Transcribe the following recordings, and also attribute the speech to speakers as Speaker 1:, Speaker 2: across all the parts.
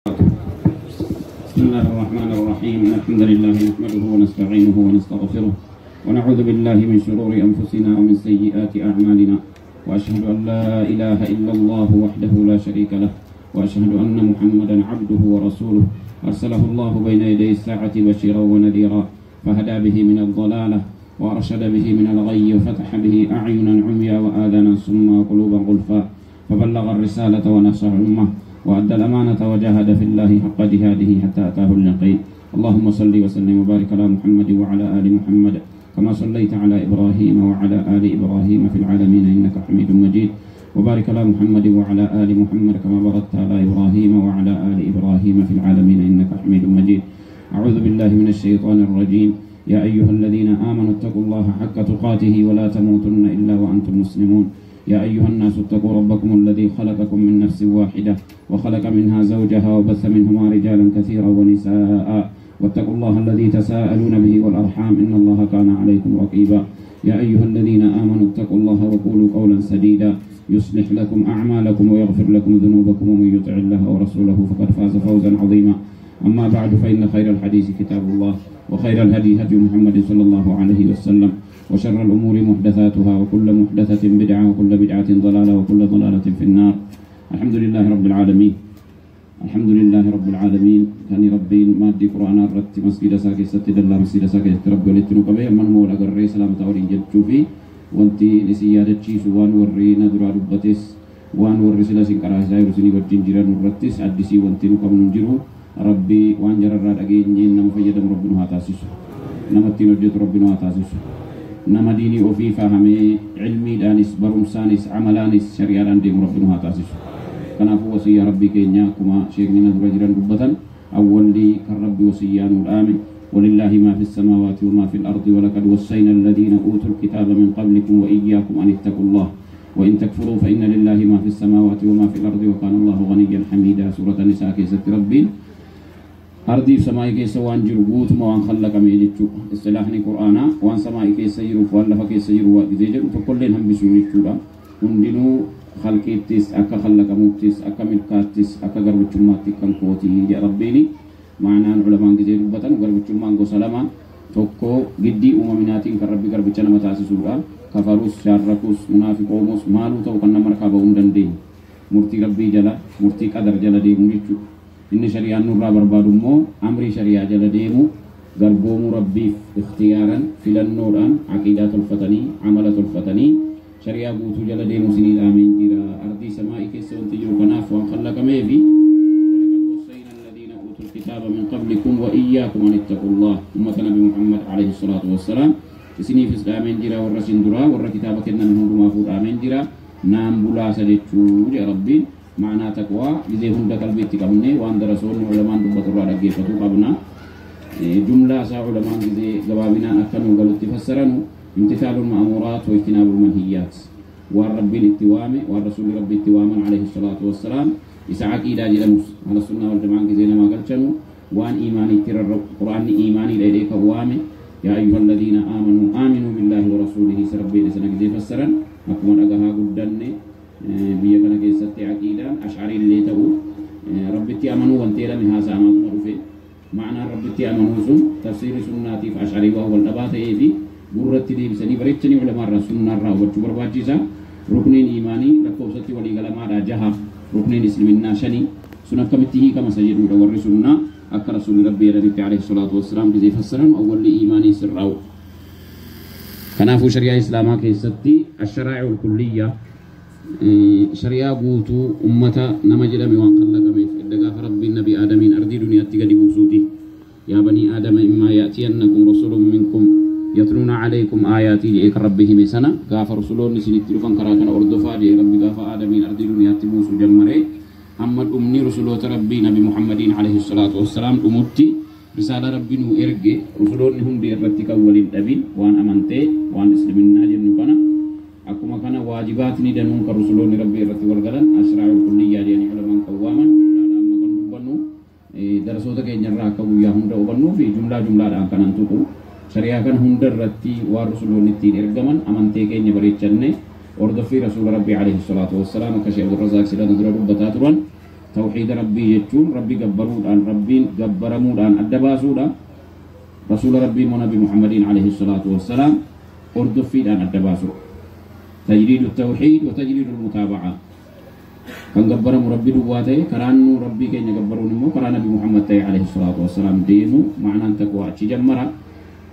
Speaker 1: بسم الله الرحمن الرحيم. الحمد لله نحمده ونستعينه ونستغفره ونعوذ بالله من شرور أنفسنا ومن سيئات أعمالنا، وأشهد أن لا إله إلا الله وحده لا شريك له، وأشهد أن محمدا عبده ورسوله أرسله الله بين يدي الساعة بشيرا ونذيرا، فهدى به من الضلالة وأرشد به من الغي، وفتح به أعينا عميا وآذانا صما وقلوبا غلفا، فبلغ الرسالة ونصح الأمة وأدى الأمانة وجاهد في الله حق جهاده حتى أتاه اليقين. اللهم صل وسلم وبارك على محمد وعلى آل محمد كما صليت على إبراهيم وعلى آل إبراهيم في العالمين إنك حميد مجيد، وبارك على محمد وعلى آل محمد كما باركت على إبراهيم وعلى آل إبراهيم في العالمين إنك حميد مجيد. أعوذ بالله من الشيطان الرجيم. يا أيها الذين آمنوا اتقوا الله حق تقاته ولا تموتن إلا وأنتم مسلمون. يا أيها الناس اتقوا ربكم الذي خلقكم من نفس واحدة وخلق منها زوجها وبث منهما رجالا كثيرا ونساء، واتقوا الله الذي تساءلون به والأرحام إن الله كان عليكم رقيبا. يا أيها الذين آمنوا اتقوا الله وقولوا قولا سديدا يصلح لكم أعمالكم ويغفر لكم ذنوبكم، ومن يطع الله ورسوله فقد فاز فوزا عظيما. أما بعد، فإن خير الحديث كتاب الله، وخير الهدي هدي محمد صلى الله عليه وسلم، وشر الأمور محدثاتها، وكل محدثة بدعة، وكل بدعة ضلالة، وكل ضلالة في النار. الحمد لله رب العالمين. الحمد لله رب العالمين. كان ربين مادي قرآن الرت مسجد ساكي ستدل مسجد ساكي ربي ولتنو قبي من مولا قرر سلامة أولين جدشو في وانتي لسيادة تشيس وان وري ندرا ربتس وان وري سلا سنكرا سايرو سني ورجين جيران ورتس أدسي وانتي نقم ننجرو ربي وان جرر أجين نم فيدم ربنا هاتاسيسو نمتي نجد ربنا هاتاسيسو nama dini ofii fahamee ilmiidhaanis barumsaanis amalaanis shari'aadhaan deemu rabbi nu haa taasisu. Kanaafuu wasiyyaa rabbii keenya akkuma sheekni na dura jiran dubbatan awwalli kan rabbi wasiyyaa nuu dhaame walillaahi maa fi samaawaati wa maa fi al-ardi walaqad wassayna alladhiina uutul kitaaba min qablikum wa iyyaakum an ittaqullah wa in takfuruu fa inna lillaahi maa fi samaawaati wa maa fi al-ardi wa kaana allahu ghaniyyan hamiidaa. suurata nisaa keessatti rabbiin ardiif samaa'ii keessa waan jiru guutuma waan khallaqame jechuudha. Istilaahni quraanaa waan samaa'ii keessa jiruuf waan lafa keessa jiru waa gizee jedhu tokkolleen hambisuu jechuudha. Hundinuu khalqiittis akka khallaqamuuttis akka milkaattis akka garbichummaatti kan kootii jedha rabbiini. Maanaan ulamaan gizee dubbatan garbichummaan gosa lama, tokko giddii uumaminaatiin kan rabbi garbicha nama taasisuudha. Kafarus, shaarrakus, munaafiqoomus maaluu ta'u kan nama harkaa bahuu hin dandeenye. Murtii rabbii jala, murtii qadar jala deemu jechuudha. inni syari'aan nurraa barbaadu immoo amrii syari'aa jala deemu garboomuu rabbiif ikhtiyaaran filannoodhaan aqiidaa tolfatanii amala tolfatanii syari'aa guutuu jala deemu sinii dhaameen jira. Ardii samaa'ii keessa wanti jiru kanaaf waan khallaqamee fi walaqad wassayna alladhiina uutul kitaaba min qablikum wa iyyaakum an ittaqullah. ummata nabi Muhammad alayhi salaatu wassalaam isiniifis dhaameen jira, warra sin duraa warra kitaaba kennan hundumaafuu dhaameen jira. naan bulaasa jechuu jedha rabbiin. معنى تقوى إذا هم دخل بيت كمنه وان درسون علماء دبّت الرادة جيفتو قبنا جملة سا علماء إذا جوابنا أكنوا قالوا تفسرنوا امتثال المأمورات واجتناب المنهيات والرب الاتوام والرسول رب الاتوام عليه الصلاة والسلام إسعاك إلى جلمس على السنة والجماعة إذا ما قالوا وان إيماني ترى القرآن إيماني لديك وامه يا أيها الذين آمنوا بالله ورسوله سربي لسنة جزي فسرا أكون أجاها قدني biyya kana keessatti aqiidaan ash'arii illee ta'u rabbitti amanuu wanteera mihaasa amaatu dhufe ma'anaan rabbitti amanuu sun tafsiiri sunnaatiif ash'arii waa wal dhabaa ta'ee fi gurratti deebisanii bareechanii ulamaarraa sunnaarraa hubachuu barbaachisa. rukniin iimaanii lakkoofsatti waliigalamaadha 6, rukniin isliminnaa 5. sun akkamitti hiikama jedhuudha warri sunnaa akka rasuulli rabbii jedhanitti alayhi salaatu wassalaam gizee fassaran awwalli iimaanii sirraa'u. kanaafuu shari'aa islaamaa keessatti ash-sharaa'i'ul kulliyyaa syariah guutuu ummata nama jedhame waan khallaqameef edda gaafa rabbiin nabi aadamiin ardii duniyaatti gadi buusuuti. yaa banii aadama immaa ya'tiyannakum rasulun minkum yatluuna alaykum aayaatii jedhee kan rabbi hime sana gaafa rasuloonni isinitti dhufan karaa kana ordofaa jedhee rabbi gaafa aadamiin ardii duniyaatti buusuu jammaree amma dhumni rasuloota rabbii nabi Muhammadiin alayhi salaatu wassalaam dhumutti risaala rabbii nuu erge rasuloonni hundi irratti kan waliin dhabin waan amantee waan isliminnaa jennu kana akkuma kana waajibaatni danuun kan rasuloonni rabbii irratti walgalan ashraa'ul kulliyyaa jedhanii ulamaan qawwaaman jumlaadhaan amma kan dubbannu darasoota keenyarraa akka guyyaa hunda hubannuu fi jumlaadhaan kanan tuqu shari'aa kana hunda irratti waan rasuloonni ittiin ergaman amantee keenya bareechanne hordoffii rasuula rabbii alayhi salaatu wassalaam akka sheekh Abdurrazaaq Sidaan dura dubbataa turan توحيد ربي يجون ربي قبرودان ربي قبرمودان الدباسودا رسول ربي ونبي محمد عليه الصلاة والسلام أردف في دان الدباسو تجريد التوحيد وتجريد المتابعة كان قبرم ربي دواتي كرانو ربي كين يقبرون مو كران نبي محمد عليه الصلاة والسلام دينو معنى أن تقوى جمرة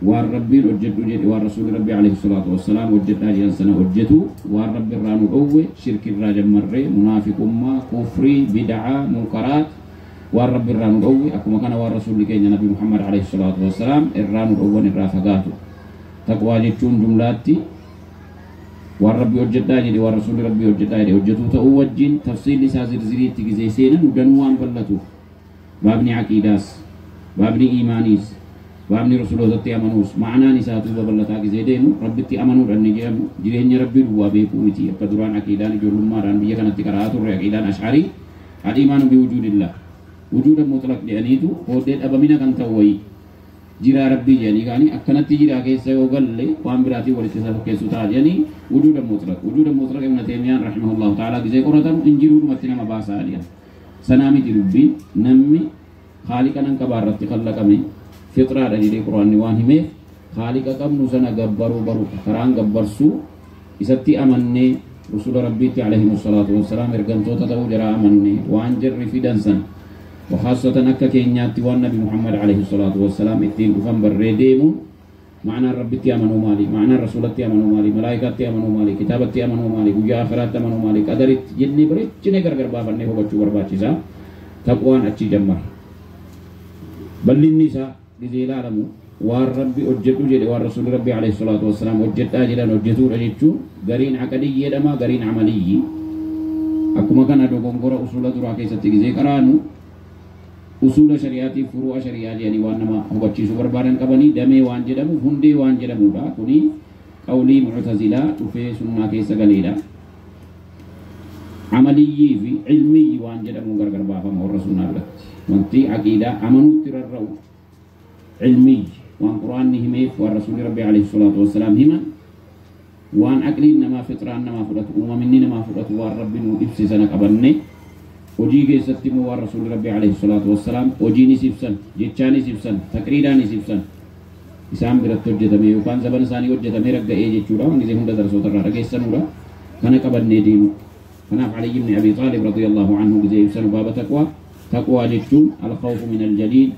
Speaker 1: والربي وجد والرسول ربي عليه الصلاة والسلام وجد أجل سنة وجدوا والرب الرانو الأول شرك الراجل مرة منافق ما كفري بدعة منكرات والرب الرانو الأول أكو مكان والرسول لكي نبي محمد عليه الصلاة والسلام الرانو الأول الرافقاته تقوى جتون جملاتي والرب وجد أجل والرسول ربي وجد أجل وجدوا تأوجين تفصيل لسازر زريت تجزي سينا ودنوان بلتو بابني عقيداس بابني إيمانيس وامني رسول الله تيامنوس معنا نساتو ببلتا كزيديمو ربي تيامنو رني جيمو جريني ربي هو بيكوتي قدران عقيدان جلما ران بيا كانت قراءات عقيدان اشعري الايمان بوجود الله وجود مطلق لانيتو وديت ابمنا كان توي جرا ربي يعني غاني اكنت جرا كيسه وغل وان براتي ولتسا كيسو تا يعني وجود مطلق ابن تيميه رحمه الله تعالى جزي قراتم انجيلو متنا ما باسا عليا سنامي ربي نمي خالقنا كبارت خلقمي فطرة dari Quran ni wan hime khaliqa qabnu sana gabbaru baru karang gabbarsu isatti amanne rasul rabbi alaihi wassalatu wassalam ergamtota tahu jara amanne wan jarri fidansan wa khassatan akka kenyati wan nabi Muhammad alaihi wassalatu wassalam ittin ufan barredemu معنى ربي تيامنو مالي معنى رسول تيامنو مالي ملائكة تيامنو مالي كتاب تيامنو مالي وجا آخرات تيامنو مالي قدرت جنني بريت جنني غرغر بابنه هو بچو برباچيسا تقوان اچي جمع بل النساء لذي العالم والرب أجدوا جد والرسول ربي عليه الصلاة والسلام أجد أجلا أجدوا رجتوا قرين عقدي دما قرين عملي أكما كان أدوكم قرأ أصول درا كيسة تجزي كرانو أصول شريعتي فروع شريعتي يعني وانما هو بچيسو بربارن كبني دمي وان جدمو هندي وان جدمو دا كوني قولي معتزلة وفي سنة كيسة قليلة عملي في علمي وان جدمو غرغر بابا مور رسولنا الله وانتي عقيدة أمنو ترروا علمي وان قرآن نهميف والرسول ربي عليه الصلاة والسلام هما وان أكلين نما فطران نما فرط ومني نما فرط والرب نوئفسي سنة قبلني وجي قيستمو والرسول ربي عليه الصلاة والسلام وجيني سيبسن جيتشاني سيبسن تقريداني سيبسن إسام برات وجدتمي وكان زبان ساني وجدتمي رقا إيجي چورا وانجزي هنده درسو ترى رقيسن ورا كان قبلني دينو فناف علي بن أبي طالب رضي الله عنه قزي يبسن باب تقوى جيتشون الخوف من الجليل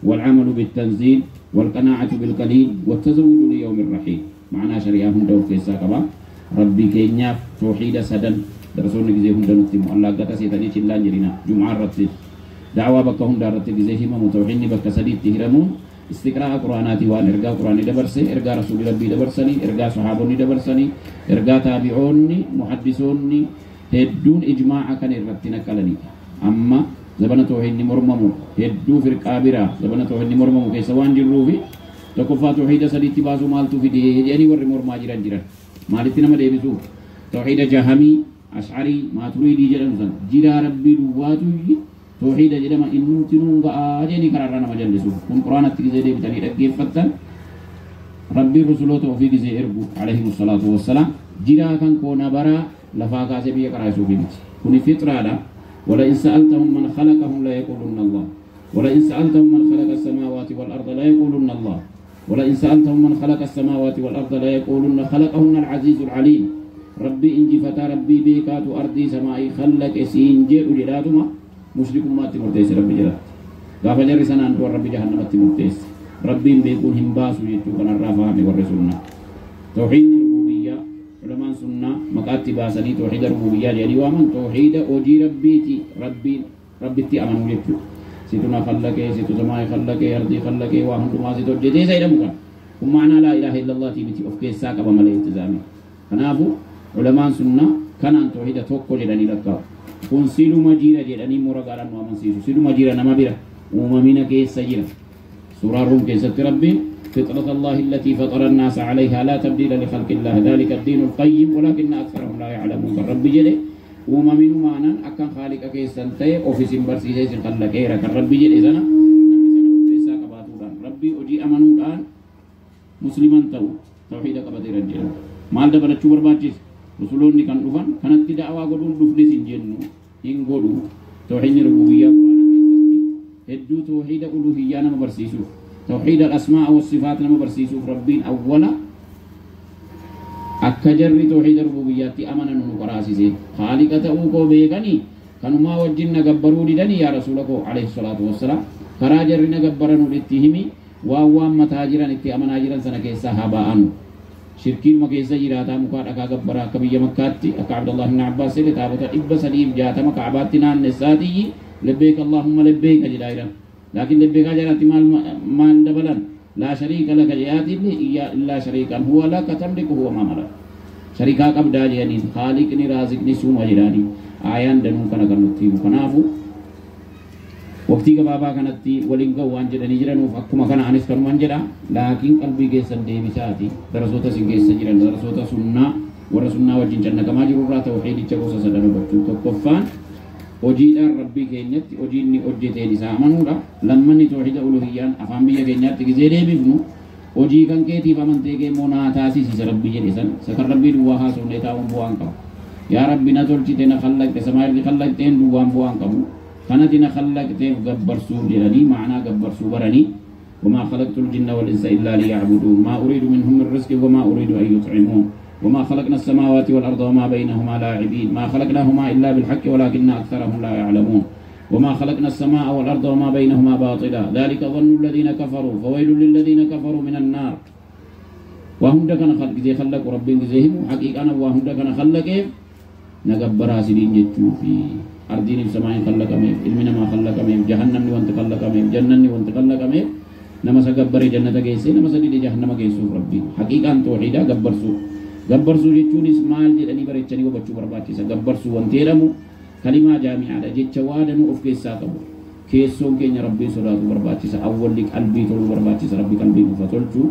Speaker 1: والعمل بالتنزيل والقناعة بالقليل والتزود ليوم الرحيل معنا شريعهم دور كيسا كبا ربي كينيا توحيد سدن درسون نجزيهم دنوتيم الله قتا سيتاني چلان جرينا جمعة رتي دعوة بكهم دارتي جزيهم متوحيني بك سديد تهرمون استقراء قرآناتي وان ارقاء قرآني دبرسي ارقاء رسول ربي دبرسني ارقاء صحابوني دبرسني ارقاء تابعوني محدثوني هدون إجماع كان الرتنا كالني أما زبنا توحيد مرممو هدو فرقا برا زبنا توحيد مرممو كيسا وان جروفي تكفى توحيد سديد تباسو مالتو في دي يعني ور مرما جران جران مالتنا ما ديبسو توحيد جهمي أشعري ما تريد جران سن جرا ربي دواتو توحيد جرما إنو تنونغا آجيني كرارانا مجلسو كن قرآن التكزي دي بتاني رقيف فتن ربي رسوله توفيق زي إرقو عليه الصلاة والسلام جرا كان كونا برا لفاقا سبيا كرايسو بيمت كوني فطرة ولئن سألتهم من خلقهم لا يقولون الله ولئن سألتهم من خلق السماوات والأرض لا يقولون الله ولئن سألتهم من خلق السماوات والأرض لا يقولون خلقهن العزيز العليم ربي إنجي فتا ربي بيكات أرضي سمائي خلق سينجي أجلاتما مشركم ما تمرتيس ربي جلات غافل جرسنا أنتو ربي جهنم تمرتيس ربي بيكون همباسو يجو كان الرافهم والرسولنا توحيد الربوبية علماء سنة مكاتب باسني توحيد الربوبية يعني ومن توحيد أوجي ربي تي أمنوا يجو سيتنا خلقه سيتو سماء خلقه أرضي خلقه وهم ما سيتو جدي سيدا مكان ومعنى لا إله إلا الله تبتي أفكي ساكا بملئ التزامي فنافو علماء سنة كان أن توحيد توقو جدني لكا كون سيلو مجيرة جدني مرقارا ومن سيلو مجيرة نما بيرا وممينة كيس سجيرة سورة الروم كيست ربي فطرة الله التي فطر الناس عليها لا تبديل لخلق الله ذلك الدين القيم ولكن أكثرهم لا يعلمون ربي جدي وممين معنا أكن خالق كيسن تي أوفيس برسيسي سنخلق كيرا كربي جدي سنة نمي سنة أفيسا كباتوران ربي أجي أمنودان مسلمان توحيد كباتيران جيرا مال دبنا چوبر باجيس رسولون ni kan dufan kanatti da'wa godun dufne sin jennu in godu توحيد الربوبية قرآن كيستي هدو توحيد ألوهية نما برسيسو توحيد الأسماء والصفات نما برسيسو ربين أولا أكجر توحيد الربوبية أمنا نقراسيسي خالقة أوكو بيغني كانوا ما وجدنا قبروا لدني يا رسولك عليه الصلاة والسلام كراجر نقبرنا للتهمي وأوام متاجرا اتي أمنا جرا سنة كيسا هباء شركين مكيسا جراتا مكاد أكا قبرا كبيا مكاتي أكا عبد الله بن عباس لتابتا إبا سليم جاتا مكعباتنا النساتي لبيك اللهم لبيك جلائرا لكن لبيك جرات مال دبلا لا شريك لك جياتي إلا شريكا هو لك تملك هو ما ملك شريكا قبدا جياني خالقني رازقني سوما جلاني آيان دنون كان كنتي كنافو وقتی gabaabaa kanatti waliin ga'u waan jedhanii jiranuuf akkuma kana anis kanumaan jedha laakiin qalbii keessan deebisaati darasoota sin keessa jiran darasoota sunnaa warra sunnaa wajjin cannaqamaa jirurraa tawhiidicha gosa sadan hubachuu tokkoffaan hojiidhaan rabbii keenyatti hojiinni hojjeteen isaa amanuudha lammanni tawhiida uluhiyyaan afaan biyya keenyaatti gizee deebifnu hojii kan keetiif amantee kee immoo naa taasisiisa rabbii jedhe san sakan rabbii duwwaa haasofnee taa'uun bu'aan qabu yaa rabbi na tolchite na khallaqte samaayirri khallaqteen duwwaan bu'aan qabu كانتنا خلقته جبرسوا جلني معنا جبرسوا برني وما خلقت الجن والإنس إلا ليعبدون ما أريد منهم من رزق وما أريد أن يطعمون وما خلقنا السماوات والأرض وما بينهما لاعبين ما خلقناهما إلا بالحق ولكن أكثرهم لا يعلمون وما خلقنا السماء والأرض وما بينهما باطلا ذلك ظن الذين كفروا فويل للذين كفروا من النار وهم دكنا خلق زي خلق ربي زيهم حقيقة وهم دكنا خلق نجبر سيدين جتوفي أرضين السماء خلق ميم علمنا ما خلق ميم جهنم وانت خلق ميم جنن وانت خلق ميم نما سجبر جنة كيسي نما سدي جهنم كيسو ربي حقيقة توحيدا جبرسو جتون اسمال جدني بريتشني وبتشو برباتي سجبرسو وانتيرمو كلمة جامعة جتشوادنو أف كيسا كبو كيسون كينيا ربي صلاة برباتي أول لك قلبي تولو برباتي ربي قلبي مفتولشو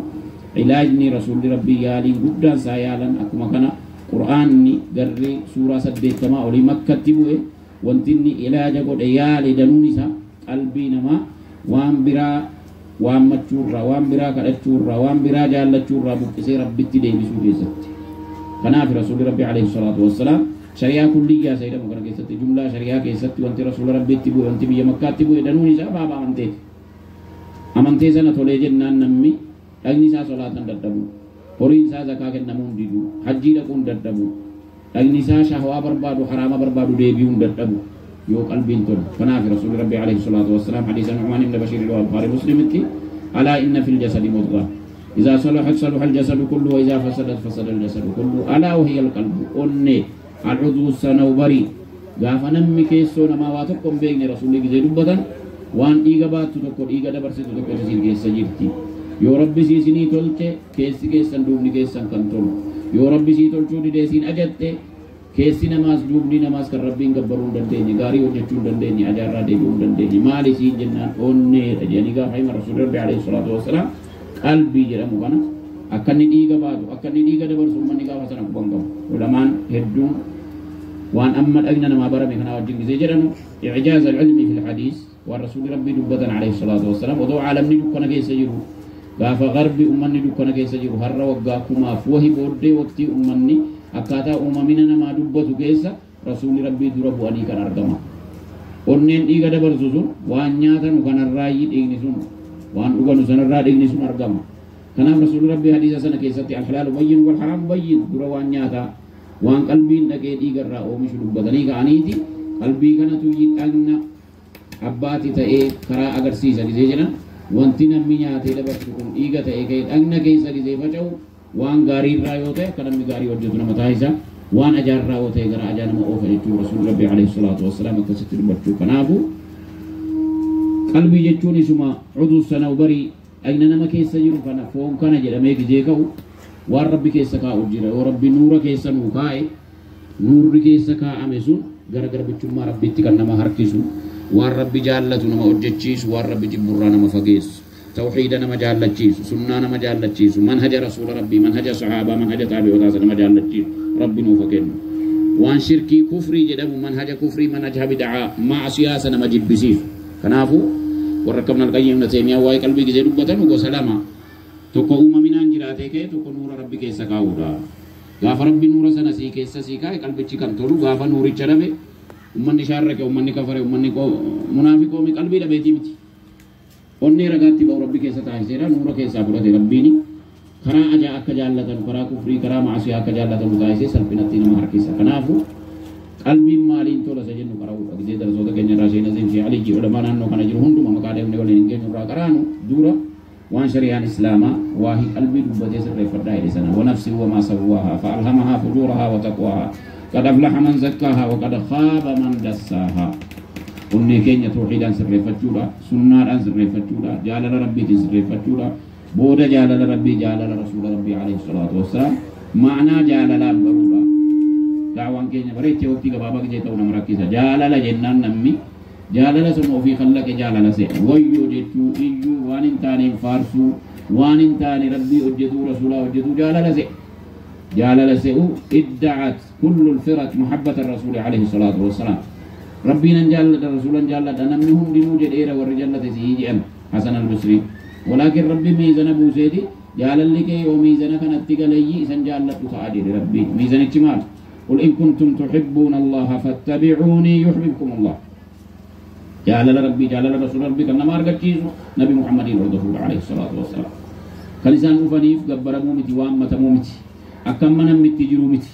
Speaker 1: علاجني رسول ربي يالي قدان سايالا أكما كان قرآني قرري سورة سديت كما أولي مكة تبوه wantinni ilaaja godhe yaale danuun isaa qalbii namaa waan biraa waammachuurraa waan biraa kadhachuurraa waan biraa jaallachuurraa buqqisee rabbitti deebisuu keessatti kanaaf rasuulli rabbi alayhi salaatu wassalaam shari'aa kulliyyaa sayyidamu kana keessatti jumlaa shari'aa keessatti wanti rasuula rabbitti bu'e wanti biyya makkaatti bu'e danuun isaa baaba amantee sana tolee jennaan namni dhagni isaa solaatan dadhabu horiin isaa zakaa kennamuun didu hajjii dhaquun dadhabu النساء شهوة بربادو حرام بربادو ديبيون دردبو يو قلبين تون فنافي رسول ربي عليه الصلاة والسلام حديث النعمان بن بشير البخاري مسلم ألا إن في الجسد مضغة إذا صلحت صلح الجسد كله وإذا فسدت فسد الجسد كله ألا وهي القلب أني العضو السنوبري غاف نمي كيسو نما واتقم بيغني رسول الله زي دبتن وان إيغا بات تتكر إيغا دبرسي تتكر تسير كيسا جرتي يو ربي سيسيني تولك كيسي كيسان دوبني كيسان كنتول yoo rabbi sii tolchuu dideesiin ajatte keessi namaas duubni namaas kan rabbiin gabbaruu dandeenye gaarii hojjechuu dandeenye ajaarraa deebi'uu dandeenye maali siin jennaan onneedha jedhanii gaafa hima rasuulli rabbi alayhi salaatu wassalaam qalbii jedhamu kana akka inni dhiiga baatu akka inni dhiiga dabarsu ummanni gaafa sana quban qabu ulamaan hedduun waan amma dhagna namaa barame kana wajjin gisee jedhanu i'jaaz al-ilmi fi al-hadiis waan rasuulli rabbii dubbatan alayhi salaatu wassalaam odoo caalamni dukkana keessa jiru gaafa garbi ummanni dukkana keessa jiru har'a waggaa kumaaf wahi booddee waqtii ummanni akkaataa uumamina namaa dubbatu keessa rasuulli rabbii dura bu'anii kan argama onneen dhiiga dabarsu sun waan nyaatanu kanarraayyii dhiigni sun waan dhuganu sanarraa dhiigni sun argama kanaaf rasuulli rabbii hadiisa sana keessatti alhalaalu bayyin wal haraam bayyin dura waan nyaataa waan qalbiin dhaqee dhiigarraa oomishu dubbatanii ka'aniiti qalbii kanatu dhagna abbaati ta'ee karaa agarsiisa gisee jedhan wanti namni nyaatee dabarsu kun dhiiga ta'ee ka'ee dhagna keessa gisee faca'u waan gaarii irraa yoo ta'e akka namni gaarii hojjetu nama taasisa waan ajaarraa yoo ta'e gara ajaa nama oofa jechuu rasuul rabbi alayhi salaatu wassalaam akkasitti dubbachuu kanaafu qalbii jechuun isuma cuduu sanawbarii dhagna nama keessa jiru kana foon kana jedhamee gisee ka'u waan rabbi keessa kaa'u jira yoo rabbi nuura keessa nuu kaa'e nuurri keessa kaa'ame sun gara garbichummaa rabbitti kan nama harkisu waan rabbi jaallatu nama hojjechiisu waan rabbi jibburraa nama fageessu توحيد نما جالتشيس سنة نما جالتشيس منهج رسول ربي منهج صحابة منهج تابعين نما جالتشيس ربي نوفكين وان شركي كفري جدم منهج كفري منهج بدعاء مع سياسة نما جبسيس كنافو وركبنا القيم نتيمية واي قلبي جزي ربطان وسلاما تكو من انجراتك تكو نور ربي كيسا كاودا غاف ربي نور سنسي كيسا سيكا قلبي چكن تولو غاف نوري چربه ummanni shaarrake ummanni kafare ummanni munaafiqoo mi qalbii dhabeetii miti onni ragaatti ba'u rabbi keessa taasiseera nuura keessaa fudhate rabbiini karaa ajaa akka jaallatan karaa kufrii karaa maasiyaa akka jaallatan taasisee salphinatti nama harkisa kanaafu qalbiin maaliin tola isa jennu qaraa'uudha gisee darsoota keenya irraa seenaa seensi alijii ulamaa naannoo kana jiru hunduma maqaa deemnee waliin hin geenyu irraa qaraanu dura waan shari'aan islaamaa waahii qalbii dubbatee sirreeffadhaa jedhe sana wanafsi wamaa sawwaahaa fa'alhamahaa fujuurahaa wa taqwaahaa qad aflaha man zakkaahaa wa qad khaaba man dassaahaa onnee keenya tawhiidaan sirreeffachuudha sunnaadhaan sirreeffachuudha jaalala rabbiitiin sirreeffachuudha booda jaalala rabbii jaalala rasuula rabbii alayhi salaatu wassalaam ma'anaa jaalalaa baruudha daawaan keenya bareechee waqtii gabaabaa gijee ta'uu nama rakkisa jaalala jennaan namni jaalala sun ofii khallaqe jaalala se'a wayyoo jechuu iyyuu waan hin taaneen faarsuu waan hin taane rabbii hojjetuu rasuulaa hojjetuu jaalala se'u idda'at kullu lfirat muhabbata rasuuli alayhi salaatu wassalaam rabbiin an jaalladha rasuulan jaalladha namni hundinuu jedheera warri jallate sii jedhan hasan albasri walaakin rabbi miizana buuseeti jaalalli kee yoo miizana kanatti galayyi isan jaalladhu ta'a jedhe rabbiin miizanichi maal قل إن كنتم تحبون الله فاتبعوني يحببكم الله جالل ربي جالل رسول ربي كنا مارجت جيزو نبي محمد رضوان عليه الصلاة والسلام كلسان أفنيف جبر مومتي وامة مومتي أكمنا متجرو متي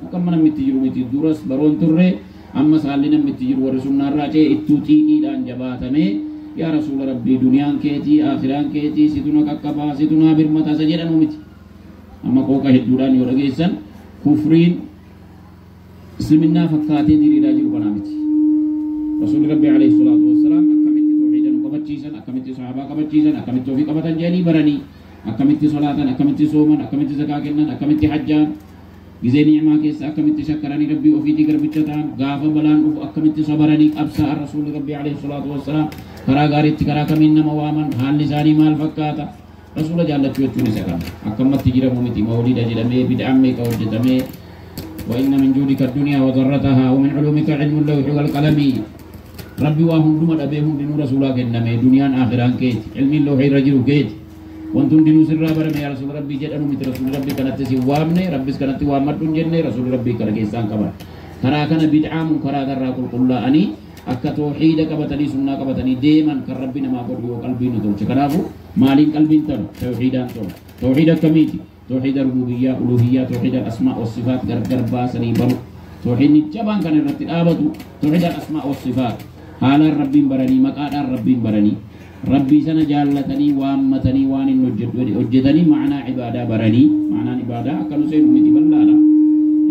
Speaker 1: أكمنا متجرو متي درس برون ترى أما سالنا متجرو ورسولنا الراجع التوتي إلى جباتمه يا رسول ربي دنيا كيتي آخران كيتي ستنا ككبا ستنا برمتا سجدا مومتي أما كوكا هدوران يورجيسن كفرين اسلمنا فكاتي دي راجل بنامتي رسول ربي عليه الصلاة والسلام أكملت توحيدا وكبتشيزا أكملت صحابة كبتشيزا أكملت توفيق كبتن جاني براني أكملت صلاة أكملت صوما أكملت زكاة كنن أكملت حجان جزيني نعمة كيس أكملت شكراني ربي وفيتي قربتشتان غافا بلان أكملت صبراني أبسا الرسول ربي عليه الصلاة والسلام كرا غارت كرا كمين مواما حال لساني مال فكاتا رسول جالت يوتوني سكام أكملت تجرى مومتي مولد جلمي بدعمي كوجتمي وإن من جودك الدنيا وضرتها ومن علومك علم اللوح والقلم ربي واهم دم أبيهم دين رسولك إنما دنيا آخران كيت علم اللوح رجل كيت وانتم دين سر برم يا رسول ربي جد أنو مت رسول ربي كانت سوامني ربي كانت وامر جنة رسول ربي كان كيسان كبر كرا كان بدعام كرا كرا كل أني أك توحيد كبتني سنة كبتني دائما كربنا ما قدوا قلبي نتول شكرافو مالين قلبي تر توحيدان توحيد كميتي توحيد الربوبية ألوهية توحيد الأسماء والصفات غرغر باسني برو توحيد نجبان كان الرتي آبتو توحيد الأسماء والصفات حال الربين برني مقاد الربين برني ربي سنة جالتني وامتني وان وجدني معنى عبادة برني معنى عبادة أكلو سيد أمتي بلالا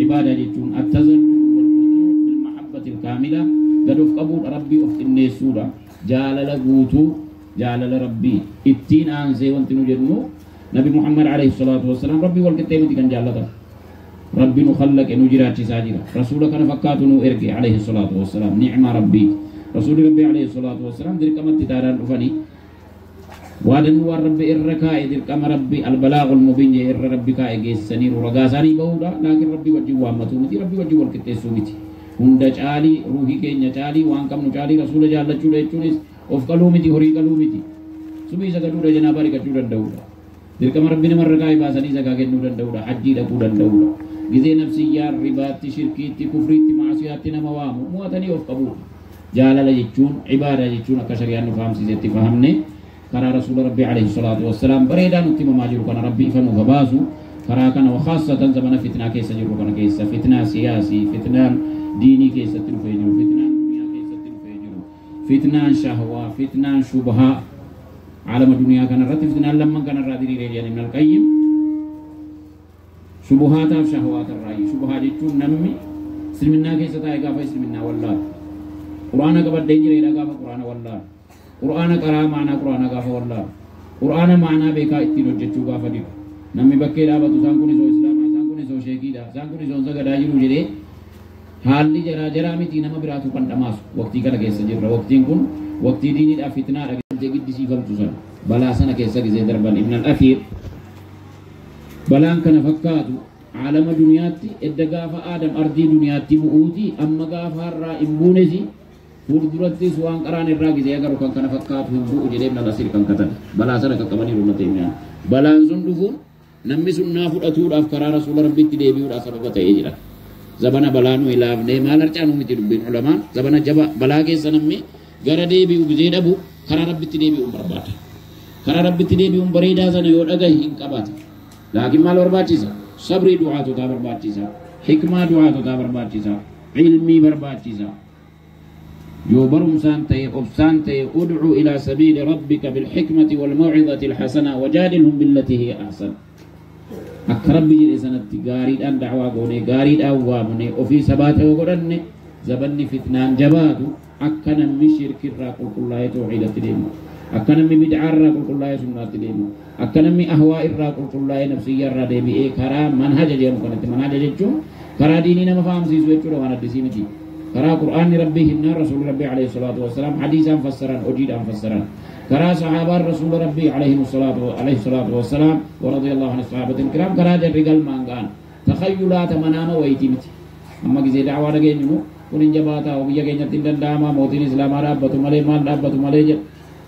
Speaker 1: عبادة جتون التزل والخضوع بالمحبة الكاملة قد أفقبوا ربي أفت النسورة جالل قوتو جالل ربي اتين آنسي وانتنو جنو نبي محمد عليه الصلاة والسلام ربي والكتابة كان جالتا ربي نخلق نجرات ساجرا رسولك نفكات إرقي عليه الصلاة والسلام نعم ربي رسول ربي عليه الصلاة والسلام ذلك ما تتاران رفني وادن ربي إركاء ذلك ما ربي البلاغ المبين إر ربي كاء جيسني ورغاساني بودا لكن ربي وجه وامتومتي ربي وجه والكتابة هند جالي روحي كينيا جالي وانكم نجالي رسول جالة جولة جولة أفقلومتي هري قلومتي سبي سكتورة جناباري كتورة دولة dirqama rabbi namarraa baasanii zakaa kennuu danda'udha hajjii dhaquu danda'udha gizee nafsiyyaa ribaatti shirkiitti kufriitti maasiyaatti nama waamu mo'atanii of qabu jaalala jechuun ibaada jechuun akka shari'aan nu fahamsiisetti fahamne karaa rasuula rabbii alayhi salaatu wassalaam bareedaa nutti himamaa jiru kana rabbi ifa nuuf baasu karaa kana wakhaasatan zamana fitnaa keessa jiru kana keessa fitnaa siyaasii fitnaan diinii keessatti dhufee jiru fitnaan duniyaa keessatti dhufee jiru fitnaan shahwaa fitnaan shubhaa عالم الدنيا كان رتب فتنة لما كان رادري رجال من القيم شبهات أو شهوات الرأي شبهات يجون نمي سلمنا كيسة تايقا فسلمنا والله قرآن كبر دينجر إلى قافة قرآن والله قرآن كرا معنا قرآن قافة والله قرآن معنا بيكا اتنو جتشو قافة ديك نمي بكي لابا تسانكوني سو إسلام سانكوني سو شيكي دا سانكوني سو انسا قداجر وجده حالي جرا جرا متي نما براتو پندماس وقتی كلا كيسة جرا وقتين كن وقتی ديني دا فتنة جيد دي سيفم تسان بلا سنة كيسا كيسا دربان ابن الأثير بلان كان فكاتو عالم دنياتي ادقافة آدم أرضي دنياتي بؤوتي أما قافة الرا إمبونيسي فردرتي سوان قران الراقي زي أغارو كان فكاتو هنبوء جدي ابن الأثير كان كتن بلا سنة كقباني رمتي ابنان بلان سندفون نمي سنة فرأتور أفكار رسول ربي تدبيور أسببت إجرا zabana balanu ilaafne maal harcaanu miti dubbiin ulamaan zabana jaba balaa keessa namni gara deebi'u gizee dhabu karaa rabbitti deebi'uun barbaada karaa rabbitti deebi'uun bareedaa sana yoo dhagahe hin qabaata laakiin maal barbaachisa sabrii du'aatotaa barbaachisa hikmaa du'aatotaa barbaachisa ilmii barbaachisa yoo barumsaan ta'e obsaan ta'e ud'u ilaa sabiili rabbika bilhikmati walmaw'izati alhasana wajaadilhum billati hiya ahsan akka rabbi jedhe sanatti gaariidhaan da'waa goone gaariidhaan waamne ofii sabaata yoo godhanne zabanni fitnaan jabaatu akka namni shirkirraa qulqullaa'ee tawhiidatti deemu akka namni bid'aarraa qulqullaa'ee sunnaatti deemu akka namni ahwaa irraa qulqullaa'ee nafsiyyaarraa deebi'ee karaa manhaja jedhamu kanatti manhaja jechuun karaa diinii nama fahamsiisu jechuudha waan addisii miti karaa qur'aanni rabbii himnaan rasuulli rabbii alayhi salaatu wassalaam hadiisaan fassaran hojiidhaan fassaran karaa sahaabaan rasuula rabbii alayhi salaatu wassalaam waradiyallahu anhu sahabatin kiram karaa jarri galmaan ga'an takhayyulaata manaama wayitii miti amma gizee da'waa dhageenyu kun hin jabaataa biyya keenyatti hin danda'ama mootiin islaamaa dhaabbatu malee maal dhaabbatu malee jedha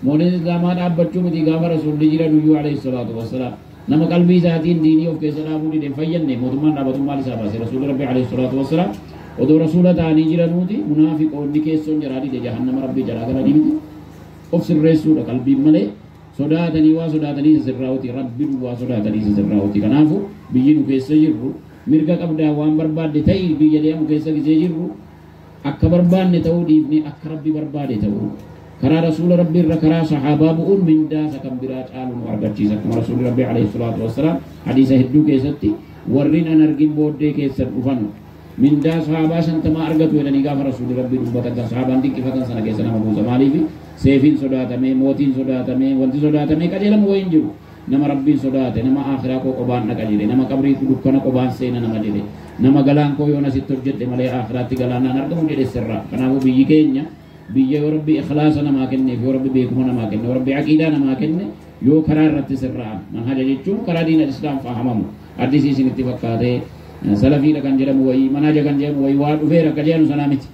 Speaker 1: mootiin islaamaa dhaabbachuu miti gaafa rasuulli jiran iyyuu alayhi salaatu wassalaam nama qalbii isaatiin diinii of keessa dhaabuu dideen fayyanne mootummaan dhaabbatummaa isaa baase rasuulli rabbii alayhi salaatu wassalaam odoo rasuula ta'anii jiranuuti munaafiqoonni keessoon jaraa dide jahannama rabbii jaraa gara dimiti of sirreessuudha qalbiin malee sodaatanii waa sodaatanii sirraa'uti rabbi waa sodaatanii sirraa'uti kanaafu biyyi nu keessa jirru mirga qabdaa waan barbaadde ta'ii biyya deemu keessa gisee jirru akka barbaanne ta'uu dhiifne akka rabbi barbaade ta'uu karaa rasuula rabbii irra karaa sahaabaa bu'uun mindaasa kan biraa caalu nu argachiisa akkuma rasuulli rabbii alayhi salaatu wassalaam hadiisa hedduu keessatti warrin an argin booddee keessan dhufan mindaa sahaabaa shantamaa argatu jedhanii gaafa rasuulli rabbii dubbatan kan sahaabaan dinqifatan sana keessa nama buusa maaliif seefiin sodaatamee mootiin sodaatamee wanti sodaatamee qajeelamu wayin jiru nama rabbiin sodaate nama akhiraa koo qobaan dhaqa jedhe nama qabrii dukkana qobaan seena nama jedhe nama galaan koo yoon asitti hojjedhe malee akhiraatti galaanaan argamu jedhe sirra kanaafuu biyyi keenya biyya yoo rabbi ikhlaasa namaa kenneef yoo rabbi beekuma namaa kenne yoo rabbi aqiidaa namaa kenne yoo karaa irratti sirra'an manhaja jechuun karaa diina islaam fahamamu addisii isinitti fakkaatee salafiidha kan jedhamu wayii manhaja kan jedhamu wayii waa dhufeera akka jedhanu sanaa miti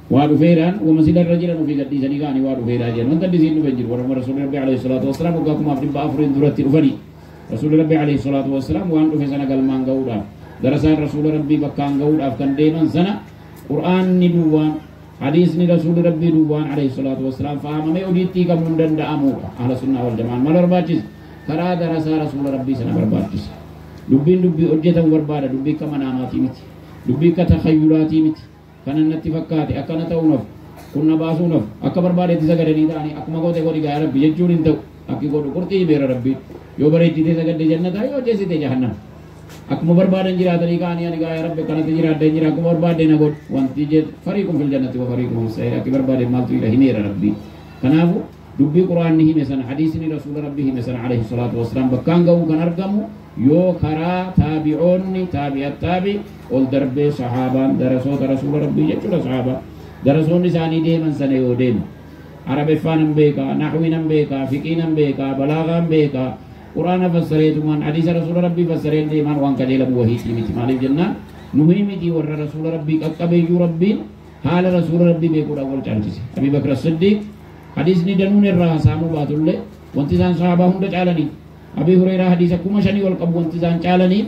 Speaker 1: waa dhufeeraan wama sidarra jiran ofii gadhiisanii ka'anii waa dhufeeraa jedhan wanta addisiin dhufe jiru warra rasuulli rabbii alayhi salaatu wassalaam waggaa 1400 duratti dhufanii rasuulli rabbii alayhi salaatu wassalaam waan dhufe sana galmaan ga'uudhaaf darasaan rasuula rabbii bakkaan ga'uudhaaf kan deeman sana qur'aanni duwwaan hadiisni rasuulli rabbii duwwaan alayhi salaatu wassalaam fahamamee hojiitti hiikamuu hin danda'amuudha ahla sunnaa wal jamaan maal barbaachisa karaa darasaa rasuula rabbii sana barbaachisa dubbiin dubbii hojjetamu barbaada dubbii akka manaamaatii miti dubbii akka takhayyulaatii miti kanan natti fakkaate akkana ta'uunaf kunna baasuunaf akka barbaadeetti sagadanii ta'anii akkuma goote godhi gaa rabbi jechuun hin ta'u akki godhu qurxii beera rabbii yoo bareechitee sagadde jannataa yoo hojjeessite jahannam akkuma barbaadan jiraatanii ka'anii ani gaa rabbi akkanatti jiraadde jira akkuma barbaadde na godhu wanti jed fariiqum fil jannati wa fariiqum fis sa'ir akki barbaade maaltu ila himeera rabbii kanaafu dubbii quraanni hime sana hadiisni rasuula rabbii hime sana alayhi salaatu wassalaam bakkaan ga'uu kan argamu yoo karaa taabi'oonni taabi'attaabi ol darbee sahaabaan darasoota rasuula rabbii jechuudha sahaabaa darasoonni isaanii deeman sana yoo deemu arabeeffaan hin beekaa naxwiin hin beekaa fiqiin hin beekaa balaagaan beekaa quraana fassareetumaan hadiisa rasuula rabbii fassareen deemaan waan qajeelamu wahiitii miti maaliif jennaan nuhii miti warra rasuula rabbii qaqqabeeyyuu rabbiin haala rasuula rabbii beekuudhaan wal caalchise abii bakr as-siddiiq hadiisni danuun irraa hasaamuu baatullee wanti isaan sahaabaa hunda caalanii أبي هريرة حديث كما شني والقبون تزان چالني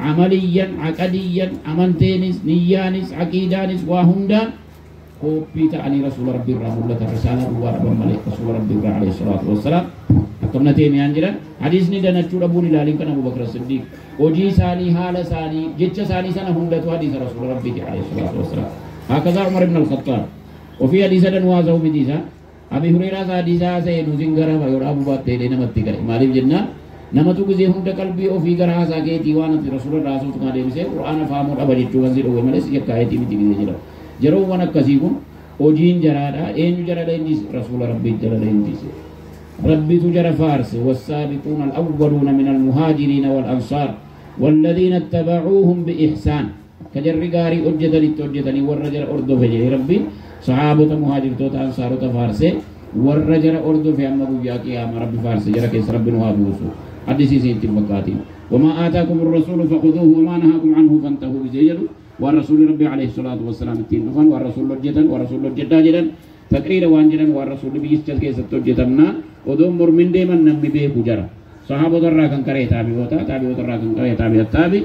Speaker 1: عمليا عقديا أمنتينس نيانس عقيدانس وهندان كوبيتا أني رسول ربي الرحمة الله الرسالة وارب ملك رسول ربي عليه الصلاة والسلام أكمل تيمي أنجلا حديث ندنا تشور أبو نلالين كان أبو بكر الصديق وجي ساني حال ساني جتش ساني سنة هندت حديث رسول ربي عليه الصلاة والسلام هكذا عمر بن الخطاب وفي حديث نوازه بديسا أبي هريرة حديثا سيدو زنگرا ويور أبو بكر نمت كري مالف جنة namatu gizee hunda qalbii ofii gara haasaa keetii waan ati rasuula raasuutu kaa deebisee qur'aana fahamuu dhaba jechuu wansi dhowwe malees yakkaayetii miti gizee jedhama yeroowwan akkasii kun hojiin jaraadha eenyu jara leenjise rasuula rabbii jara leenjise rabbitu jara faarse wassaabiquuna alawwaluuna min almuhaajiriina walansaar والذين اتبعوهم بإحسان كجر غاري أجدني تجدني والرجل أردو في ربي صحابة مهاجر توتا أنصار فارسي والرجل أردو في أما بياك يا ربي فارسي جرى كيس ربي نوابوسو حديثي سينتي مكاتين وما آتاكم الرسول فخذوه وما نهاكم عنه فانتهوا بزيجل والرسول ربي عليه الصلاة والسلام التين نفن والرسول الجدن والرسول الجدا جدن تقرير وانجدن والرسول بيستل كيس التجدنا ودوم مرمين ديما نمي بيه جرى صحابة الراكن كريه تابي وتا تابي وتا الراكن كريه تابي التابي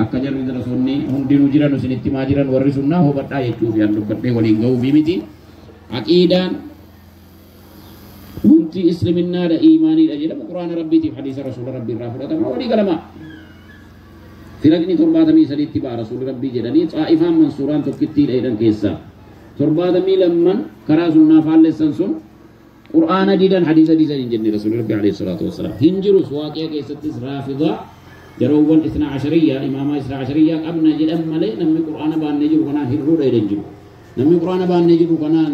Speaker 1: akka jarri darasonni hundinuu jiran isinitti maa jiran warri sunnaa hubadhaa jechuuf yaan dubbadhee waliin ga'uu fi miti aqiidaan wanti islaminaadha iimaaniidha jedhama quraana rabbiitiif hadiisa rasuula rabbii irraa fudhatama walii galama firaqni 73 ba'a rasuuli rabbii jedhanii xaa'ifaan mansuuraan tokkittiidha jedhan keessaa 72 karaa sunnaa faallessan sun qur'aana diidan hadiisa diisan hin jenne rasuuli rabbii alayhi salaatu wassalaam hin jiru waaqiya keessattis raafidaa jaroowwan 12 imaama 12 qabna jedhan malee namni qur'aana baannee jiru kanaan hirruudha jedhan jiru namni qur'aana baannee jiru kanaan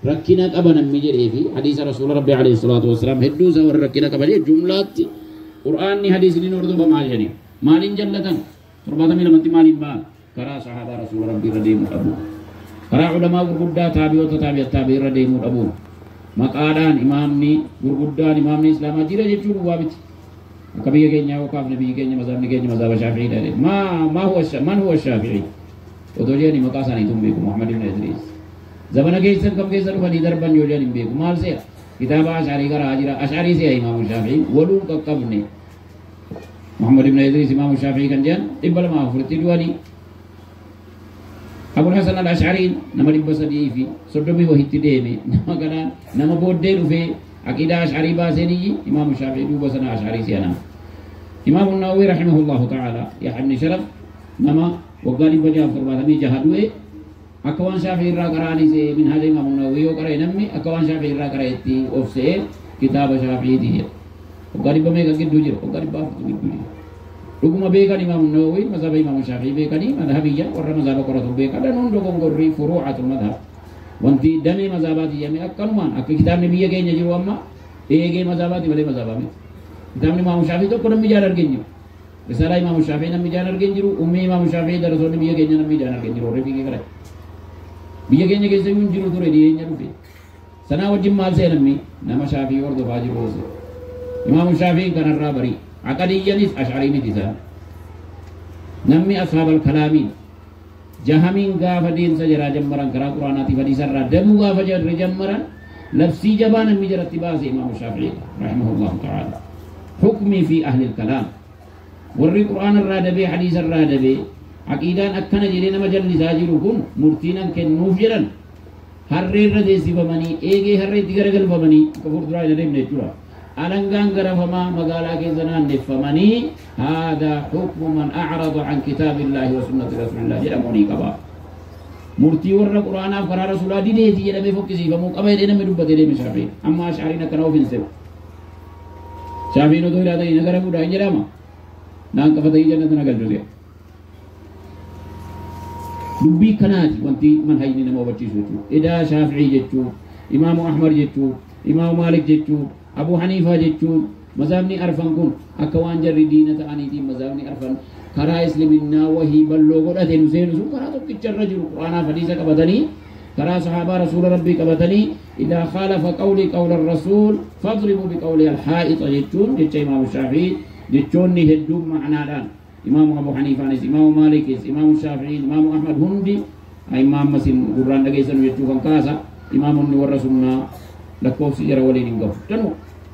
Speaker 1: rakkina qaba namni jedhee fi hadiisa rasuula rabbii alayhi salaatu wassalaam hedduu isaa warra rakkina qaba jedhe jumlaatti qur'aanni hadiisni hordofa maal jedhanii maaliin jallatan 72 maaliin ba'an karaa sahaabaa rasuula rabbii irra deemuu dhabu karaa ulamaa gurguddaa taabi'oota taabii irra deemuu dhabu maqaadhaan imaamni gurguddaan imaamni islaamaa jira jechuun waa miti akka biyya keenya yookaan biyyi keenya mazhabni keenya mazhaba shaafi'ii dha man huwa shaafi'ii otoo jedhanii maqaa isaaniitu hin beeku Muhammad ibn Idriis zamana keessan kam keessa dhufanii darban yoo jedhan hin beeku maal se'a kitaaba ashaarii garaa jira ashaarii se'a imaamu shaafi'ii waluun qaqqabne Muhammad ibn Idriis imaamu shaafi'ii kan jedhan 204 du'anii Abu Hasan al-Ash'ari nama 300 fi 30 wahitti deeme nama kana nama booddee dhufee aqiidaa ash'arii baaseenii imaamu shaafi'ii duuba sana ash'arii se'ana imaamu Nawawi rahimahullahu ta'ala Yahya ibn Sharaf nama waggaa 676 du'e akka waan shaafi'ii irraa qara'anis minhaaja imaamu Nawawi yoo qara'e namni akka waan shaafi'ii irraa qara'etti of se'ee kitaaba shaafi'iiti jedha waggaa 100 meeqa gidduu jira waggaa 400 gidduu jira dhuguma beekan imaamu Nawawi mazhaba imaamu shaafi'ii beekanii madhabiyya warra mazhaba qoratu beekan danuun dogongorri furuu'atul madhab wanti damee mazhabaati jedhame akkanumaan akka kitaabni biyya keenya jiru amma eegee mazhabaati malee mazhaba miti kitaabni imaamu shaafi'ii tokko namni jaan argeen jiru risaala imaamu shaafi'ii namni jaan argeen jiru ummii imaamu shaafi'ii darasoonni biyya keenya namni jaan argeen jiru warri fiigee kadhate biyya keenya keessa iyyuu hin jiru ture dhiyeenya dhufe sanaa wajjin maal se'a namni nama shaafi'ii hordofaa jiru hoose imaamu shaafi'iin kanarraa barii عقديانيس أشعري متسا نمي أصحاب الكلامين جهمين غافة دين سجرا جمران كرا قرآناتي فديسا را دمو غافة جر جمران لفسي جبانا مجرى اتباس إمام الشافعي رحمه الله تعالى حكمي في أهل الكلام ورّي قرآن الرادبي حديث الرادبي عقيدان أكنا جرين مجل نساجركم مرتينا كنوف جران هرّي الرديسي فمني إيجي هرّي تقرقل فمني كفور دراء ندم نجرى ألنغان غرفما مقالا كيزنان نفمني هذا حكم من أعرض عن كتاب الله وسنة رسول الله جل موني كبا مرتي ور القرآن فرا رسول الله دي دي جل بفكسي فمو كبا دينا مدوبة دي مشافي أما أشعرين كناو فينسو شافي ندوي لا دي نغرا بودا جراما نان كفتي جنة نغل جوزي دبي كناتي وانتي من هايني نمو بچي سوچو إدا شافعي جتو إمام أحمد جتو إمام مالك جتو أبو حنيفة جتون مذهبني أرفن كن أكوان جري دينة أنيتي مذهبني أرفن كرا إسلامنا وهي بلوغو أتين سين سو كرا تكتشر رجل قرآن فديسة كبتني كرا صحابة رسول ربي كبتني إذا خالف قولي قول الرسول فاضربوا بقولي الحائط جتون جتش إمام الشافعي جتون نهدوم معنا دان إمام أبو حنيفة نس إمام مالك إمام الشافعي إمام أحمد هندي إمام مسلم قرآن دقيسن جتون كاسا إمام النور رسولنا lakkoofsi jara waliin hin gahu tanu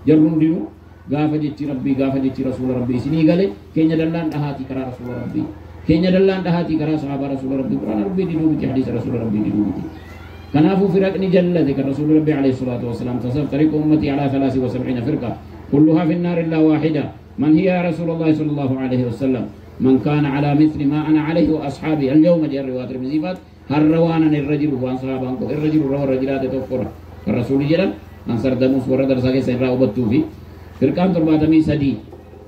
Speaker 1: jarruun dinu gaafa jechi rabbii gaafa jechi rasuula rabbii isinii gale keenya dallaan dhahaati karaa rasuula rabbii keenya dallaan dhahaati karaa sahaabaa rasuula rabbii quraana rabbii diduu miti hadiisa rasuula rabbii diduu miti kanaafuu firaqni jallate kan rasuula rabbii alayhi salaatu wasalaam tasaftariqu ummatii alaa 73 firqa kulluhaa fi النار إلا واحدة من هي يا رسول الله صلى الله عليه وسلم من كان على مثل ما أنا عليه وأصحابي اليوم جاء الروايات المزيفات هل روانا الرجل وان صحابانكو الرجل روى الرجلات تفقرا الرسول جلال أنصر دموس ورد رساكي سيرا وبتو في فرقان ترباتمي سدي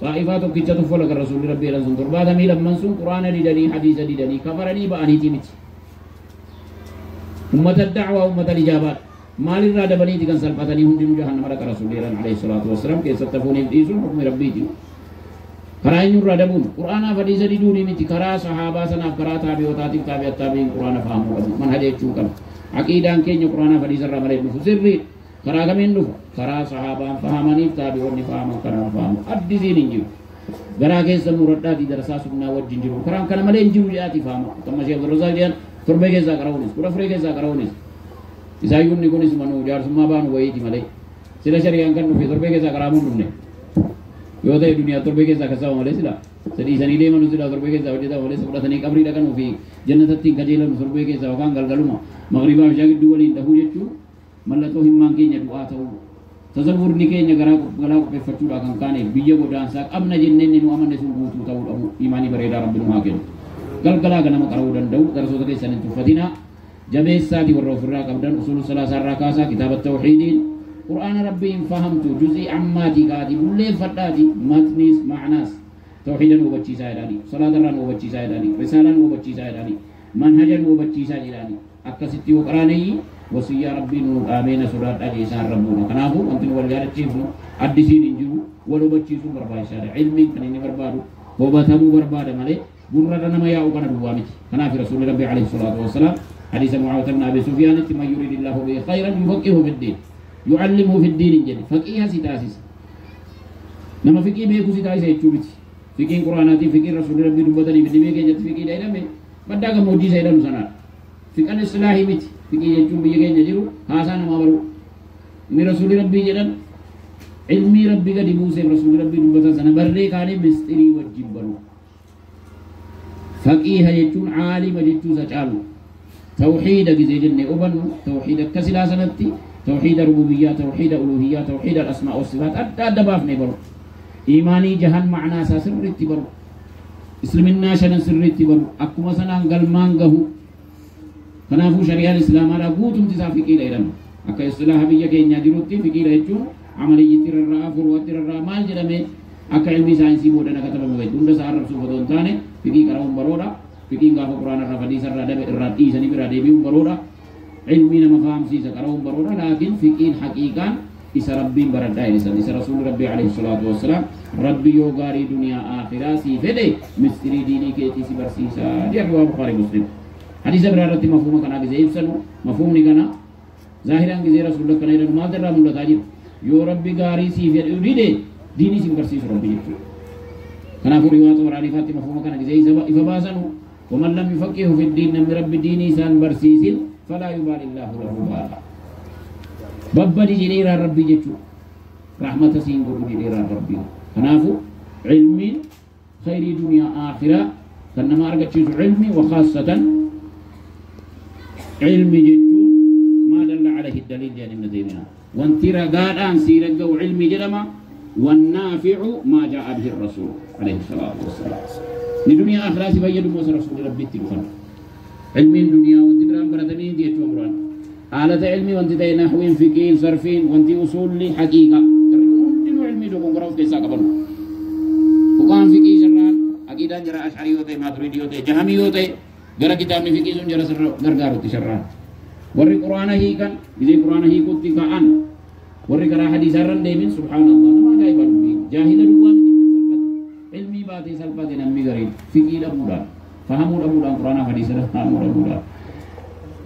Speaker 1: طائفات كيتشتو فلك الرسول ربي رسول ترباتمي لمن سن قرآن لدني حديث لدني كفرني بأني تيمت أمة الدعوة أمة الإجابات مال الرادة بني تكن سلفتني هندي جهنم لك رسول الله عليه الصلاة والسلام كي ستفوني بإيسون حكم ربي تيو كراين الرادة بون قرآن فديث لدوني متي كرا صحابة سنة كرا تابعوتاتي تابعين قرآن فهموا من هدي تشوكم عقيدان كين قرآن فديث الرمالي بفسري كرا كمين دفع كرا صحابة فهماني تابعوني فهمان كرا فهموا أدزين انجيو غرا كيسا مرداتي درسا سبنا وجين جيرو كرا كنا ملي انجيو جاتي فهموا كما شيخ الرزاق جان تربي كيسا كراونيس كرا فري كيسا كراونيس إسايون نكونيس منو جار سما بان ويتي ملي سلا شريان كان في تربي كيسا كرامون دمني يودا الدنيا تربي كيسا كسا ملي سلا Sedih sani dia manusia dah berbeza jauh kita boleh sebelah sani kabri dah kan ufi jannah tadi kajilan berbeza jauh kan galgaluma maghribah syagid dua ni tahu je tu malah tu himmangkinya doa tahu tasawur nikahnya gara pe fatu akan kane biya bodan sak amna jinnen ni aman ne sungguh tu tahu abu imani bereda rabbil makin galgala kana makarau dan daud rasul tadi sanin tu fatina jabesa di warrafra kabdan usul salasar rakasa kitab at-tauhidin Quran rabbihim fahamtu juz'i amma tikadi mulle fadadi matnis ma'nas tauhidan wo bacci saya dani salatan wo bacci saya dani risalan wo bacci saya dani manhajan wo bacci saya dani akkasitti wo qarani wasiya rabbinu amina surat ali san rabbuna kanafu antin wal jarat chifu addisin injuru wo bacci su barba saya ilmi kan ini berbadu wo batamu berbada male burra dana ma ya'u kana duwami kana fi rasul rabbi alaihi salatu wassalam hadis muawiyah bin abi sufyan ma yuridillahu bi khairan yufaqihu fid din yu'allimuhu fid din jadi faqih sitasis nama fikih be ku sitasis echubiti fikih Qur'anati fikih Rasul Rabbi dubbatani bidime ke jat fikih daina me badda ga moji sai dan sana fikih islahi mit fikih jechum biye ke jiru hasan ma baru ini Rasul Rabbi jalan ilmi Rabbi ga dibuse Rasul Rabbi dubbata sana barre kane mistri wajib baru faqih jechun alim jechu sachalu tauhid gi jenne oban tauhid kasila sanatti tauhid rububiyyah tauhid uluhiyyah tauhid al-asma wa sifat adda baf ne baru imani jahan makna sa sirritti baru islamina shanan sirritti baru akkuma sanan galman gahu kanafu syariat islam ada gutum tisa fikir iram akka istilah biyya keenya jirutti fikir jechuun amaliyyati irraa furwati irraa maal jedhame akka ilmi saayinsii boodana katabame way hunda sa arrabsu fodon taane fikir qarawun baroda fikir gaafa qur'aan irraa hadiisa irraa dabe irraa dhiisanii bira deebi'uun baroda ilmi nama fahamsiisa qarawun baroda laakin fikir haqiiqaan isa rabbiin baradhaa isa rasuul rabbi alayhi salatu wassalam rabbi yoo gaarii duniyaa akhiraa sii fedhe mistirii diinii keetii si barsiisa dia riwaa bukhari muslim hadisa biraa irratti mafhuma kanaa gisee ibsanu mafhumni kana zaahiraan gisee rasuul kana jedhanu maal irraa mul'ataa jiru yoo rabbi gaarii sii fedhe dide diinii si barsiisu rabbi jechuudha kanaafuu riwaa xumuraaniifaatti mafhuma kana gisee ifa baasanu waman lam yufaqqihu fi ddiin namni rabbi diinii isaan barsiisin falaa yubaali illaahu lahu baala babbadi jedheera rabbi jechuudha rahmata siin godhu jedheera rabbi kanaafu ilmiin khayrii duniyaa akhiraa kan nama argachiisu ilmi wa khaasatan ilmi jechuun maa dalla alayhi daliil jedhan ibn taymiyaa wanti ragaadhaan sii ragga'u ilmi jedhama wannaaficu maa jaa'a bihi rasuul alayhi salaatu wassalaam ni duniyaa akhiraa si fayyadu moosa rasuuli rabbitti dhufan ilmiin duniyaa wanti biraan baratanii jechuu amraan آلة علمي وانت تي نحوين فقين صرفين وانت أصولي حقيقة دينو علمي دو كنقرأ في كيسا قبل وقام فقين شران عقيدة جرى أشعري وطي ماتريدي وطي جهمي وطي جرى كتاب فقين سن جرى غرغار وطي شران ورّي قرآن هي كان إذا قرآن هي كنت كأن ورّي قرآن حديث رن ديمين سبحان الله نما جايب جاهل الروا من سلبت علمي باتي سلبت نمي غريب فقين أبودا فهموا أبودا قرآن حديث فهموا أبودا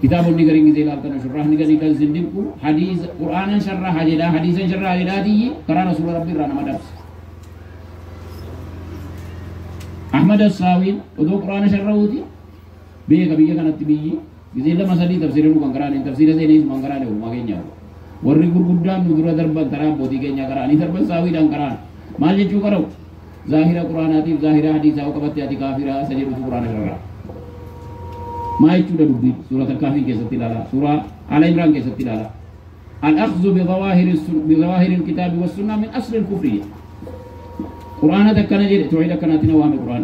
Speaker 1: كتاب النجارين كذي لالتنا شرح نجاري كذا زنديبكو حديث قرآن شرح هجلا حديث شرح هجلا دي كران رسول ربي رانا مدرس أحمد الساوي ودو قرآن شرح ودي بيه كبيه كانت بيه كذي لما سدي تفسيره كان كران تفسير زين اسمه كران هو ما كينيا ورّي قدام نقول دربان تراب بودي كينيا كران دربان ساوي دان كران مال جيجو كرو ظاهر قرآن آتي ظاهر حديث أو كبتة آتي كافرة سجل قرآن شرح ما يجود دبي سورة الكافرين كيسة تلالا سورة آل عمران كيسة تلالا الأخذ بظواهر الكتاب والسنة من أصل الكفرية قرآن تكنا جد توحيد كنا تنوام القرآن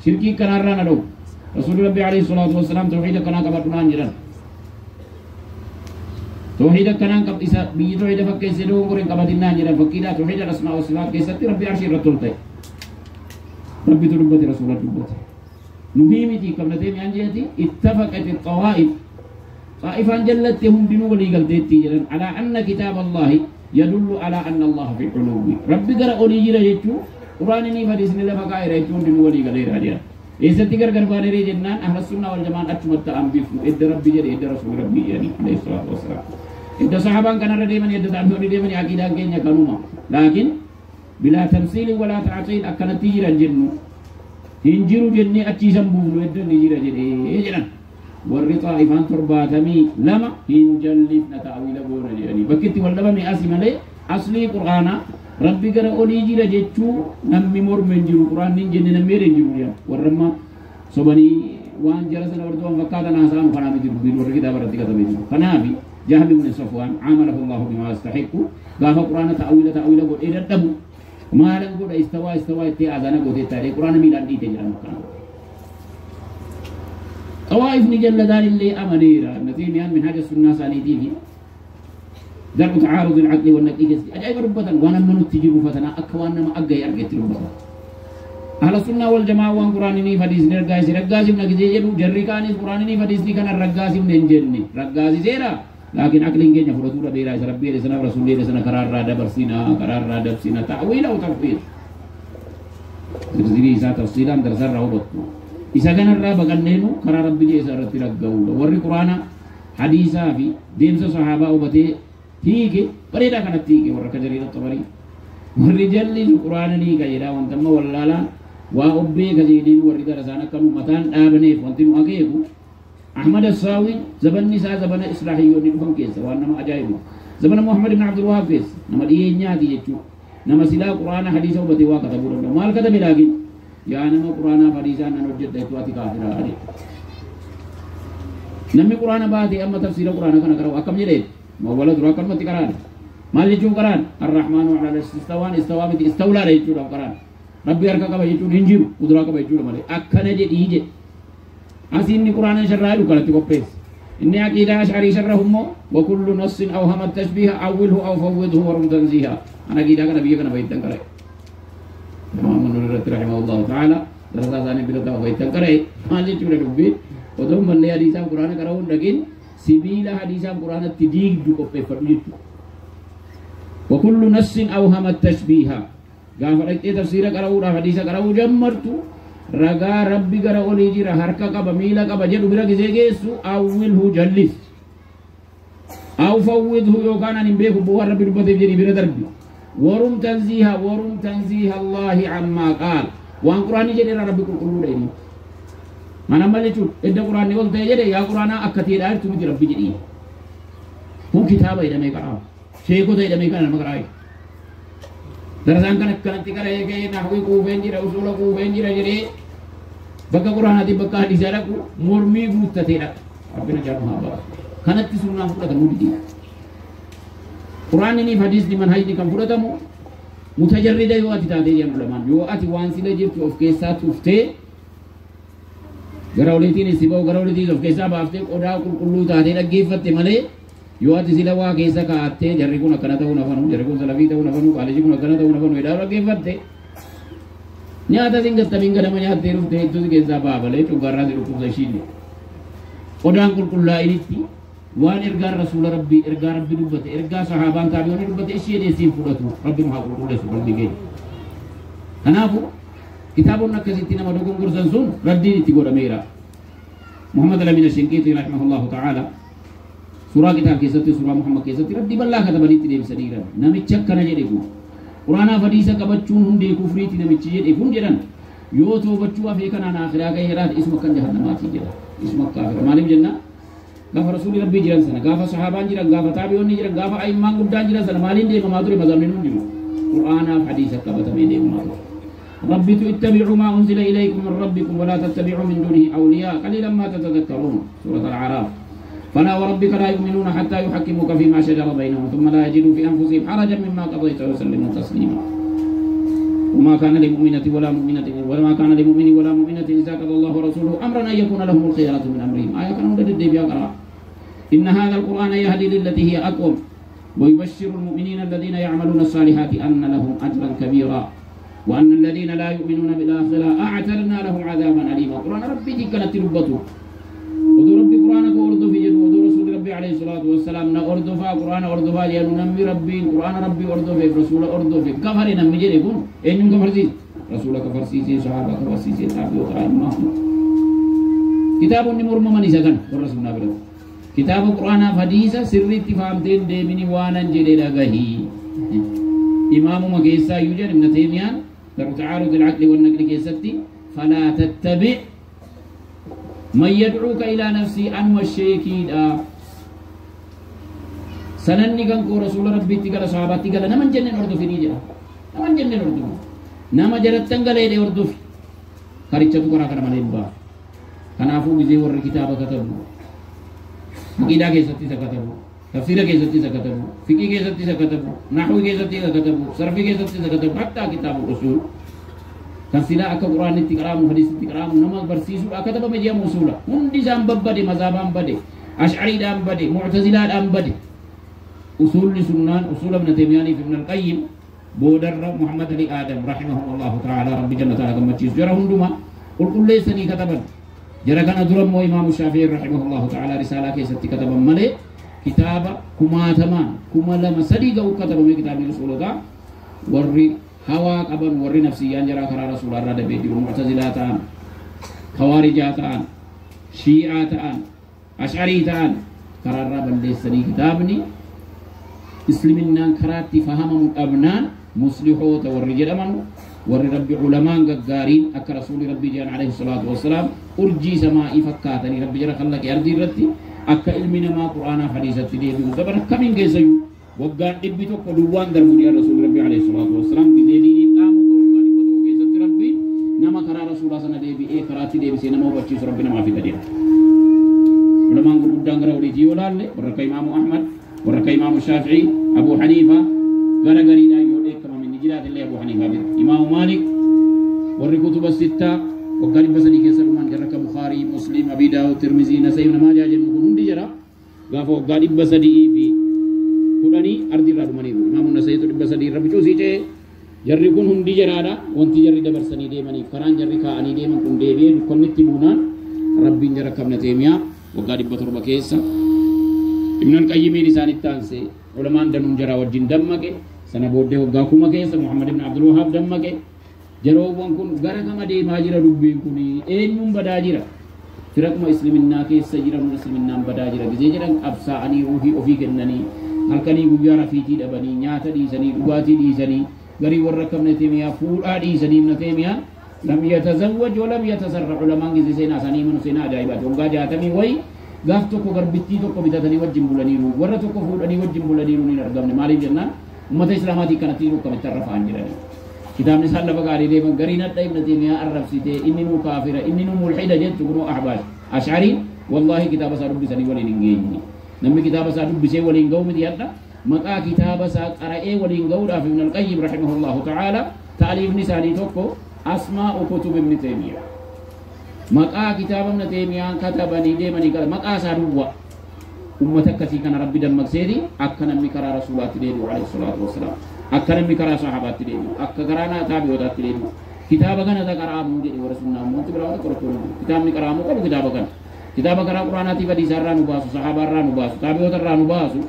Speaker 1: شركي كنا رانا لو رسول الله عليه الصلاة والسلام توحيد كنا كبرنا جرا توحيد كنا كب إسا بي توحيد فكيس دو قرين كبرنا جرا فكيدا توحيد الأسماء والصفات كيسة ربي عرش رتولته ربي تربته رسول الله تربته نهيمتي قبل تيم أنجيتي اتفقت الطوائف طائفة جلت هم دينو وليقل ديتي جلن على أن كتاب الله يدل على أن الله في علوه ربي قرأ أولي جرى يجو قرآنني فديسن الله فقائر يجون دينو وليقل دير هديا إذا تقر قربان جنان أهل السنة والجماعة أتمت أنبيفو إد ربي جرى إد رسول ربي يعني عليه الصلاة والسلام إد صحابان كان رديمن يد تعبه رديمن عقيدان كينيا كانوما لكن بلا تمثيل ولا تعطيل أكنت تجرى الجنو hinjiru jennee achiisan buufnu hedduun ni jira jedhee jedhan warri xaa'ifaan 72 hin jallifna ta'wiila goona jedhanii bakki itti wal dhabame asi malee aslii qur'aanaa rabbi gara olii jira jechuu namni morma hin jiru quraanni hin jenne namni hin jiru yaa warramma sobanii waan jara sana warra fakkaatan haasaan kanaa miti dubbiin warra kitaaba irratti katabee jiru kanaafi jahmi ibn safwaan amalahu allahu bima yastahiqu gaafa quraana ta'awila godhee dadhabu maalan godha istawaa itti azana godhee taa'ee quraana miilaan dhiite jedhama kana طوائف نجل دار اللي أمنيرا نتيميان من حاجة السنة سانيتي في درء تعارض العقل والنقل أجايب ربطا وانا من تجيب فتنا أكوانا ما أقاي أرقيت ربطا أهل السنة والجماعة وان قرانيني فديس نرقاسي رقاسي من أجيجي جريكاني قرانيني فديس ني كان الرقاسي من انجني رقاسي سيرا لكن أقل إنجن فرطورة بيرا ربي لسنا رسول الله لسنا قرار رادة برسينا قرار رادة برسينا تأويل أو تفضيل تفضيلي إسا تفصيلا درسر رهبطو إسا كان الرابع قلنينو قرار ربي جيسا رتي رقاولا ورّي قرانا حديثا في ديمس صحابة وبتي تيكي بريدا كانت تيكي ورّا كجريد الطبري والرجال القرآن نيكا يدا وانتم واللالا وأبي كجيدين ورّي درسانا كانوا متان آبنيف وانتم أكيكو أحمد الساوي زبن نساء زبن إسلاحيو نبهم كيسا وانما أجايبو زبن محمد بن عبد الوهاب كيس نما دينيا دي يجو نما سلا قرآن حديثا وبتي واقع تبورا مال كتب لكن يا نما قرآن حديثا ننوجد ديتواتي كافرا عليه نمي قرآن بعد أما تفسير القرآن كنا كرو أكم جديد ما ولا درا كلمة تكرار ما اللي جون قرآن الرحمن على الاستواء استولى عليه جون قرآن ربي أركا كبا يجون هنجيو ودرا كبا يجون ماله أكنه جد يجي أسين القرآن شرعه لكلا تكوبس إني أكيد أشعري شرهم وكل نص أوهم التشبيه أوله أو فوضه ورم تنزيها أنا أكيد أنا بيجنا بيتن كره إمام النووي رحمه الله تعالى دراسة ثانية بيتن بيتن كره ما اللي جون ربي ودوم من لي حديث القرآن كراون لكن سبيل حديث القرآن تديك جو بفرميت وكل نص أوهم التشبيه غافر تفسير كراون حديث كراون جمرتو رجا ربي كرا أولي جرا هركا كبميلا كبجر برا كزيجسو أوله جلس أو فوضه يوكان نبيه بوار ربي ربته جري برا دربي ورم تنزيها الله عما قال وان قرآن جري ربي كل ديني mana malee cuup edda quraanni ol ta'e jedhe yaa quraanaa akka ta'edha jechuun miti rabbi jedhii kun kitaaba jedhamee qaraa sheekota jedhamee kana nama qaraa darasaan kan akkanatti qara'ee ka'ee naafii quufeen jira usula quufeen jira jedhee bakka quraanaatti bakka hadiisaa dhaqu mormii guuttateedha rabbina jaalu haa ba'a kanatti sunnaan fudhatamu didi quraanni ni hadiisni manhajni kan fudhatamu mutajarrida yoo ati taatee jedhamu lamaan yoo ati waan sila jirtu of keessaa tuuftee garawlitiin isiboo garawlitiin of keessaa baaftee qodaa qulqulluu taatee dhaggeeffatte malee yoo ati sila waa keessa kaa'attee jarri kun akkana ta'uu nafanu jarri kun salafii ta'uu nafanu qaaliji kun akkana ta'uu nafanu jedhaa dhaggeeffatte nyaata sin gattamiin ganama nyaattee dhufte hedduu si keessaa baabalee cuggaarraa si dhukkubsa ishiinne qodaan qulqullaa'initti waan ergaan rasuula rabbii ergaa rabbi dubbate ergaa sahaabaan taabi'oonni dubbate ishee deessiin fudhatu rabbi nu haa qulqulleessu qalbii keenya kanaafu كتابنا كزيتنا مدوكم قرصن سون ردين تقول محمد الأمين الشنقيطي رحمه الله تعالى سورة كتاب كيستي سورة محمد كيستي ردي بالله كتب لي تديم سديرا نمي تشكنا جديكو قرآن فديسا كبتشون هندي كفريتي نمي تشيجد إفون جدن يوتو بتشوا في كان أنا آخر آخر يراد اسمك كان جهنم ماتي جدا اسمك كافر مالم جنة غافر رسول ربي جيران سنة غافر صحابان جيران غافر تابعون جيران غافر أئمة قدان جيران سنة مالين دي مماتوري مزامنون جيران قرآن فديسا كبتبين دي مماتوري ربي اتبعوا ما أنزل إليكم من ربكم ولا تتبعوا من دونه أولياء قليلا ما تتذكرون سورة الأعراف فلا وربك لا يؤمنون حتى يحكموك فيما شجر بينهم ثم لا يجدوا في أنفسهم حرجا مما قضيت ويسلموا تسليما وما كان لمؤمنة ولا مؤمن ولا مؤمنة إذا قضى الله ورسوله أمرا أن يكون لهم الخيرة من أمرهم آية كانوا لدي بيقرأ إن هذا القرآن يهدي للتي هي أقوم ويبشر المؤمنين الذين يعملون الصالحات أن لهم أجرا كبيرا وأن الذين لا يؤمنون بالآخرة أعتدنا لهم عذابا أليما قرآن ربي كانت ربته ودو ربي قرآنك أردو في جد ودو رسول ربي عليه الصلاة والسلام نأردو فا قرآن أردو فا جانو نمي ربي قرآن ربي أردو في رسول أردو في كفر نمي جد يكون إنهم كفر سيس رسول كفر سيسي صحابة كفر سيسي تابعو تعالى كتاب نمر ممني سكن والرسول نابلو كتاب قرآن فديسة سر اتفامتين ديمني وانا جدي لغهي إمام مكيسا يوجد ابن تيميان درء تعارض العقل والنقل كيستي فلا تتبع من يدعوك إلى نفسي أنوى الشيكين سنني كان رسول ربي تقال صحاباتي قال نمن جنن أرضو في نيجا naman jenne hordofu nama jarattan galee hordofu karichatu karaa kana malee hin baasu kanaafuu gizee warri kitaaba katabu aqiidaa keessatti isa katabu tafsiira keessatti isa katabu fiqii keessatti isa katabu nahwii keessatti isa katabu sarfii keessatti isa katabu hatta kitaaba usul kan sila akka quraanitti qaraamu hadiisitti qaraamu nama barsiisu akka tabame jedhamu usula hundi isaan babbade mazhabaan bade ash'ariidhaan bade mu'tazilaadhaan bade usulli sunnaan usula ibn taymiyaanii fi ibn al-qayyim boodarra muhammad ali adam rahimahullahu ta'ala rabbi jannata gammachiisu jara hunduma qulqulleessanii kataban jara kana dura immoo imaamu shaafi'i rahimahullahu ta'ala risaalaa keessatti kataban malee kitaaba kumaatamaan 2,300 ga'u katabame kitaabni usulotaa warri hawa qaban warri nafsiyaan jara karaa rasuulaa irraa dabee jiru mu'tazilaa ta'an khawaarijaa ta'an shii'aa ta'an ash'arii ta'an karaa irraa balleessanii kitaabni islaminaan karaatti fahamamu dhabnaan muslihoota warri jedhaman warri rabbi ulamaan gaggaariin akka rasuuli rabbii jedhan alayhi salaatu wassalaam urjii samaa'ii fakkaatanii rabbi jara khallaqe ardii irratti akka ilmi namaa qur'aanaaf hadiisatti deebi'u daban akkamiin geessayyuu waggaan 100 duwwaan darbuu dhiyaa rasuuli rabbii alayhi salaatu wassalaam gizee diiniin dhaamu waggaan 100 keessatti rabbiin nama karaa rasuulaa sana deebi'ee karaatti deebisee nama hubachiisu rabbi namaa fi gadheera ulamaan gurguddaan gara oliitii yoo laalle warra akka imaamu ahmad warra akka imaamu shaafi'ii abu haniifa gara gariidhaan yoo dheekkama minni jiraatillee abu haniifa bira imaamu maalik warri kutuba sittaa waggaa 300 keessa dhuman jarra akka bukaarii muslim abii daawud tirmizii nasaa'i ibn maajaa jennu kun hundi jira gaafa waggaa 300 fi kudhanii ardi irraa dhumaniiru imaamu nasaa'itu 300 irra bicuusii ta'e jarri kun hundi jiraadha wanti jarri dabarsanii deemaniif karaan jarri kaa'anii deeman kun deebi'ee dukkannitti buunaan rabbiin jara kabna teemiyaa waggaa 700 keessa ibn al-qayyimiin isaanitti aansee ulamaan danuun jara wajjin dammaqe sana booddee waggaa 1000 keessa muhammad ibn abdul wahhab dammaqe jeroowwan kun gara kama deemaa jira dubbiin kun eenyuun badaa jira firaquma islaminaa keessa jiran islaminnaan badaa jira gizee jedhan qabsaa'anii ruuhii ofii kennanii halkanii guyyaa rafiitii dhabanii nyaata dhiisanii dhugaatii dhiisanii garii warra kabna teemiyaa fuudhaa dhiisanii ibn teemiyaa lam yatazawwaj wa lam yatasarra ulamaan gizee seenaa sanii manu seenaa ajaa'ibaati waggaa 60 wayi gaaf tokko garbittii tokko bitatanii wajjin bulaniiru warra tokko fuudhanii wajjin bulaniiru hin argamne maaliif jennaan ummata islaamaatii kanatti akkamitti arrafaan jedhanii kitaabni isaan lafa gaarii deeman gariin adda ibn taymiyaa arrabsite inni nu kaafira inni nu mulhida jettu kunoo ahbaash ash'ariin wallahi kitaaba isaa dubbisanii waliin hin geenye namni kitaaba isaa dubbisee waliin ga'u miti hadha maqaa kitaaba isaa qara'ee waliin ga'uudhaaf ibn al-qayyim rahimahullahu ta'ala ta'aliifni isaanii tokko asmaa'u kutub ibn taymiyaa maqaa kitaaba ibn taymiyaa katabanii deemanii maqaa isaa duwwa ummata akkasii kana rabbi dammaqseeti akka namni karaa rasuulaatti deebi'u alayhi salaatu wassalaam akka namni karaa sahabaatti deebi'u akka karaa taabiyootaatti deebi'u kitaaba kana ta qara'amuu jedhe warra sunnaa mootii biraa qorachuu kitaabni qara'amuu qabu kitaaba karaa quraanaatiif hadiisa irraa nu baasu sahaabaa irraa nu baasu taabiyoota irraa nu baasu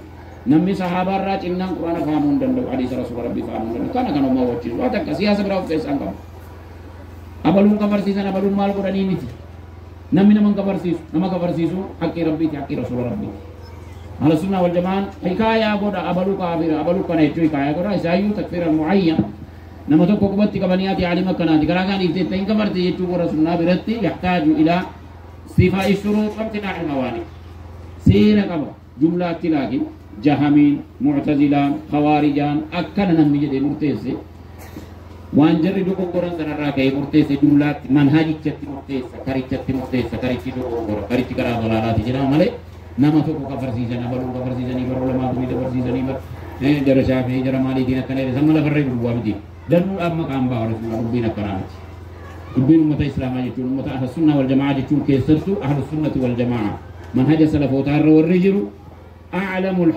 Speaker 1: namni sahaabaa irraa cinnaan quraana fahamuu hin danda'u hadiisa rasuula rabbii fahamuu hin danda'u kana kan uumaa wachiisu waan takka siyaasa biraa of keessaan qabu abaluun kafarsiisan abaluun maal godhanii miti namni nama kafarsiisu haqqii rabbiiti haqqii rasuula rabbiiti على السنة والجماعة حكاية قد أبلو كافر أبلو كنا يجوا حكاية قد إسرائيل تكفير المعين نما تكو كبت كبنيات علم كنادي كلا كان يفتين كبرت يجوا ورسولنا برتي يحتاج إلى صفاء الشروط وامتناع الموانع سيرة كبر جملة لكن جهمين معتزلان خوارجان أكن نمي جدي مرتسي وان جري دوكو قران سنراكي مرتسي جملة منهجي جتي مرتسي كاريتي مرتسي كاريتي دوكو قران كاريتي كرا ضلالات جنا مالي nama tokko kafarsiisan abaluu kafarsiisanii bara ulamaa durii dabarsiisanii bara jara shaafii jara maaliitiin akkana jedhe samma lafarree duwwaa miti danuudhaaf maqaan ba'a rasuula dubbiin akkanaa miti dubbiin ummata islaamaa jechuun ummata ahlu sunnaa wal jamaa jechuun keessattuu ahlu sunnati wal jamaa manhaja salafootaa irra warri jiru a'lamul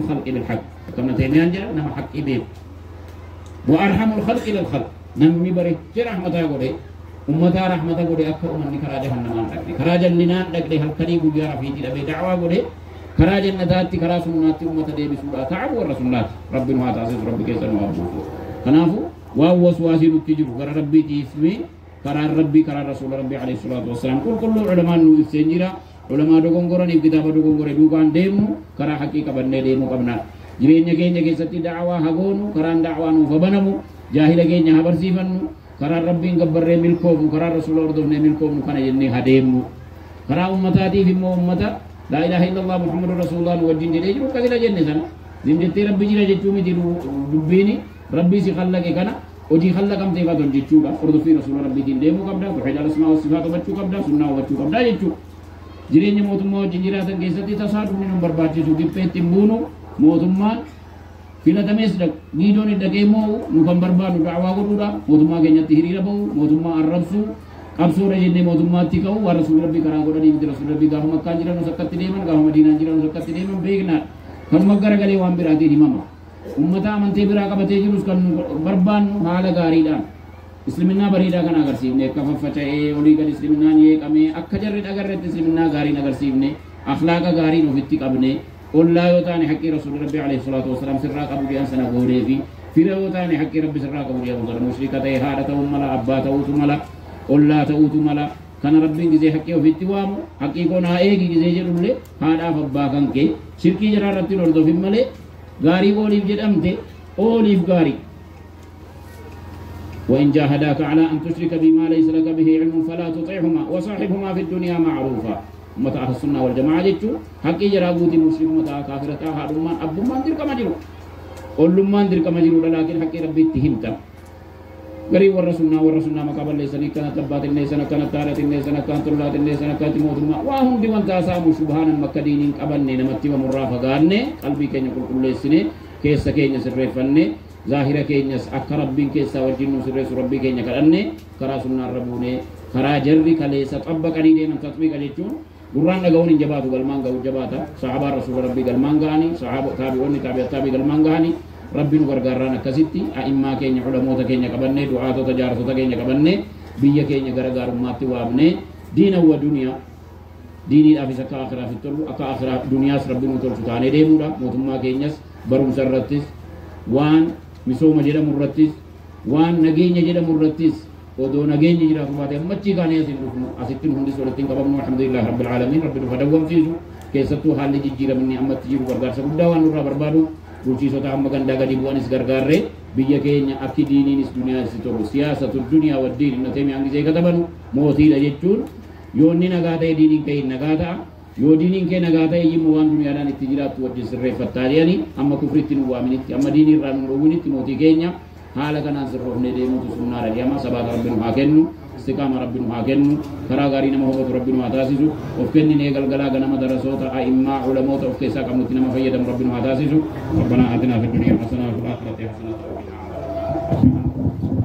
Speaker 1: khalqi bil haqq akkana teemiyaan jedha nama haqqii beeku wa arhamul khalqi lil khalq namni bareechee rahmataa godhe ummata rahmata godhe akka ummanni karaa jahannamaan dhaqne karaa jallinaan dhaqne halkanii guyyaa rafiitii dhabee da'waa godhe karaa jannataatti karaa sunnaatti ummata deebisuudha ta'abu warra sunnaati rabbiin haa taasisu rabbi keessa nu abbuutu kanaafu waan waswaasii nutti jiru gara rabbiitii ismii karaa rabbii karaa rasuula rabbii alayhi salaatu wassalaam qulqulluu ulamaan nu ibseen jira ulamaa dogongoraniif kitaaba dogongore duubaan deemnu karaa haqqii qabannee deemuu qabna jireenya keenya keessatti da'waa hagoonu karaan da'waa nuuf banamu jaahila keenya habarsiifannu karaa rabbiin gabbarree milkoofnu karaa rasuula hordofnee milkoofnu kana jennee hadeemnu karaa ummataatiif immoo ummata laa ilaaha illallah muhammadun rasuulullah nu wajjin jedhee jiru akkasila jenne sana zimjettee rabbi jira jechuu miti dubbiini ربي سي خلق كنا وجي خلق أم تيفات الجيتشوبا أرض في رسول ربي دين ديمو قبدا توحيد الأسماء والصفات وبتشو قبدا سنة وبتشو قبدا جيتشو jireenya mootummaa wajjin jiraatan keessatti tasaadhumni nu barbaachisu gipheetti hin buunu mootummaan filatamees giidoon dhaqee immoo nu kan barbaadu da'waa godhuudha mootummaa keenyatti hiriira bahu mootummaa arrabsuu qabsoodha jennee mootummaatti ka'u waan rasuulli rabbii karaa godhanii miti rasuulli rabbii gaafa makkaan jiranus akkatti deeman gaafa madiinaan jiranus akkatti deeman beeknaa kanuma garagalee waan biraatiin himama ummata amantee biraa qabatee jirus kan barbaannu haala gaariidhaan Islimina bariida kan agarsiifne akka faffaca'ee olii gad Isliminaan yeeqamee akka jarri dhagarretti Isliminaa gaariin agarsiifne akhlaaqa gaariin ofitti qabne ollaa yoo taane haqqii rasuulli rabbii alayhi salaatu wasalaam sirraa qabu dhiyan sana goonee fi fira yoo taane haqqii rabbi sirraa qabu dhiyan sana mushrika ta'e haadha ta'uu mala abbaa ta'uutu mala ollaa ta'uutu mala kana rabbiin gizee haqqii ofitti waamu haqqii koo naa eegi gizee jedhullee haadhaaf abbaa kan kee shirkii jiraa irratti hordofin malee gaarii ooliif jedhamte ooliif gaarii وإن جاهداك على أن تشرك بما ليس لك به علم فلا تطيعهما وصاحبهما في الدنيا معروفا متى أهل السنة والجماعة جتشو حقي جرابوتي مسلم متى كافرة هارمان أبو ما ندير كما جرو قل ما ندير كما جرو لكن حقي ربي اتهمتا غريب والرسولنا مقابل ليس لي كانت تبات النيسان كانت تارت النيسان كانت طلات النيسان كانت موتما وهم ديوان تاسامو شبهانا مكدينين قبلني نمتي ومرافا غاني قلبي كين يقول كل ليسني كيسا كين يسرفني ظاهرة كينيس أكا ربين كيسا وجنو سرس ربي كينيا كراني كرا سنة ربوني كرا جري كليسا طبق علي من تطبيق عليكم قرآن لقوني جباتو قلمان قو جباتا صحابة رسول ربي قلمان قاني صحابة تابعوني تابع قلمان قاني ربي نقرقرانا كسيتي أئما كينيا علموتا كينيا كبني دعاتو تجارتو كينيا كبني بيا كينيا قرقار ماتي وابني دين ودنيا ديني أفي سكا آخرا في التلو أكا آخرا دنيا ربي نطول ستاني ديمودا موتما كينيس برم سرتس وان misooma jedhamu irrattis waan nageenya jedhamu irrattis odoo nageenyi jiraatu baate ammachii kaanee asin dhufnu asittiin hundis walitti qabamnu alhamdulillah rabbil alamin rabbi dhufa dawwamsiisu keessattuu haalli jijjiiramni ammatti jiru gargaarsa guddaa waan nurraa barbaadu bulchiisota amma gandaa gadi bu'anis gargaarree biyya keenya akki diiniinis duniyaas tolu siyaasatu duniyaa waddiin inna teemiyaan gisee katabanu mootiidha jechuun yoo inni nagaa ta'e diiniin kee nagaa ta'a yoo diiniin kee nagaa ta'e yimmoo waan duniyaadhaan itti jiraattu wajjin sirreeffattaa jedhanii amma kufritti nu waaminitti amma diinii irraa nu dhoowwinitti mootii keenya haala kanaan sirroofnee deemuutu sunnaadha jedhama sabaata rabbi nu haa kennu istiqaama rabbi nu haa kennu karaa gaarii nama hubatu rabbi nu haa taasisu of kenninee galgalaa ganama darasoota a'immaa ulamoota of keessaa qabnutti nama fayyadamu rabbi nu haa taasisu rabbanaa aatinaa fi dunya hasanaa wa fil aakhirati hasanaa wa qina adhaaba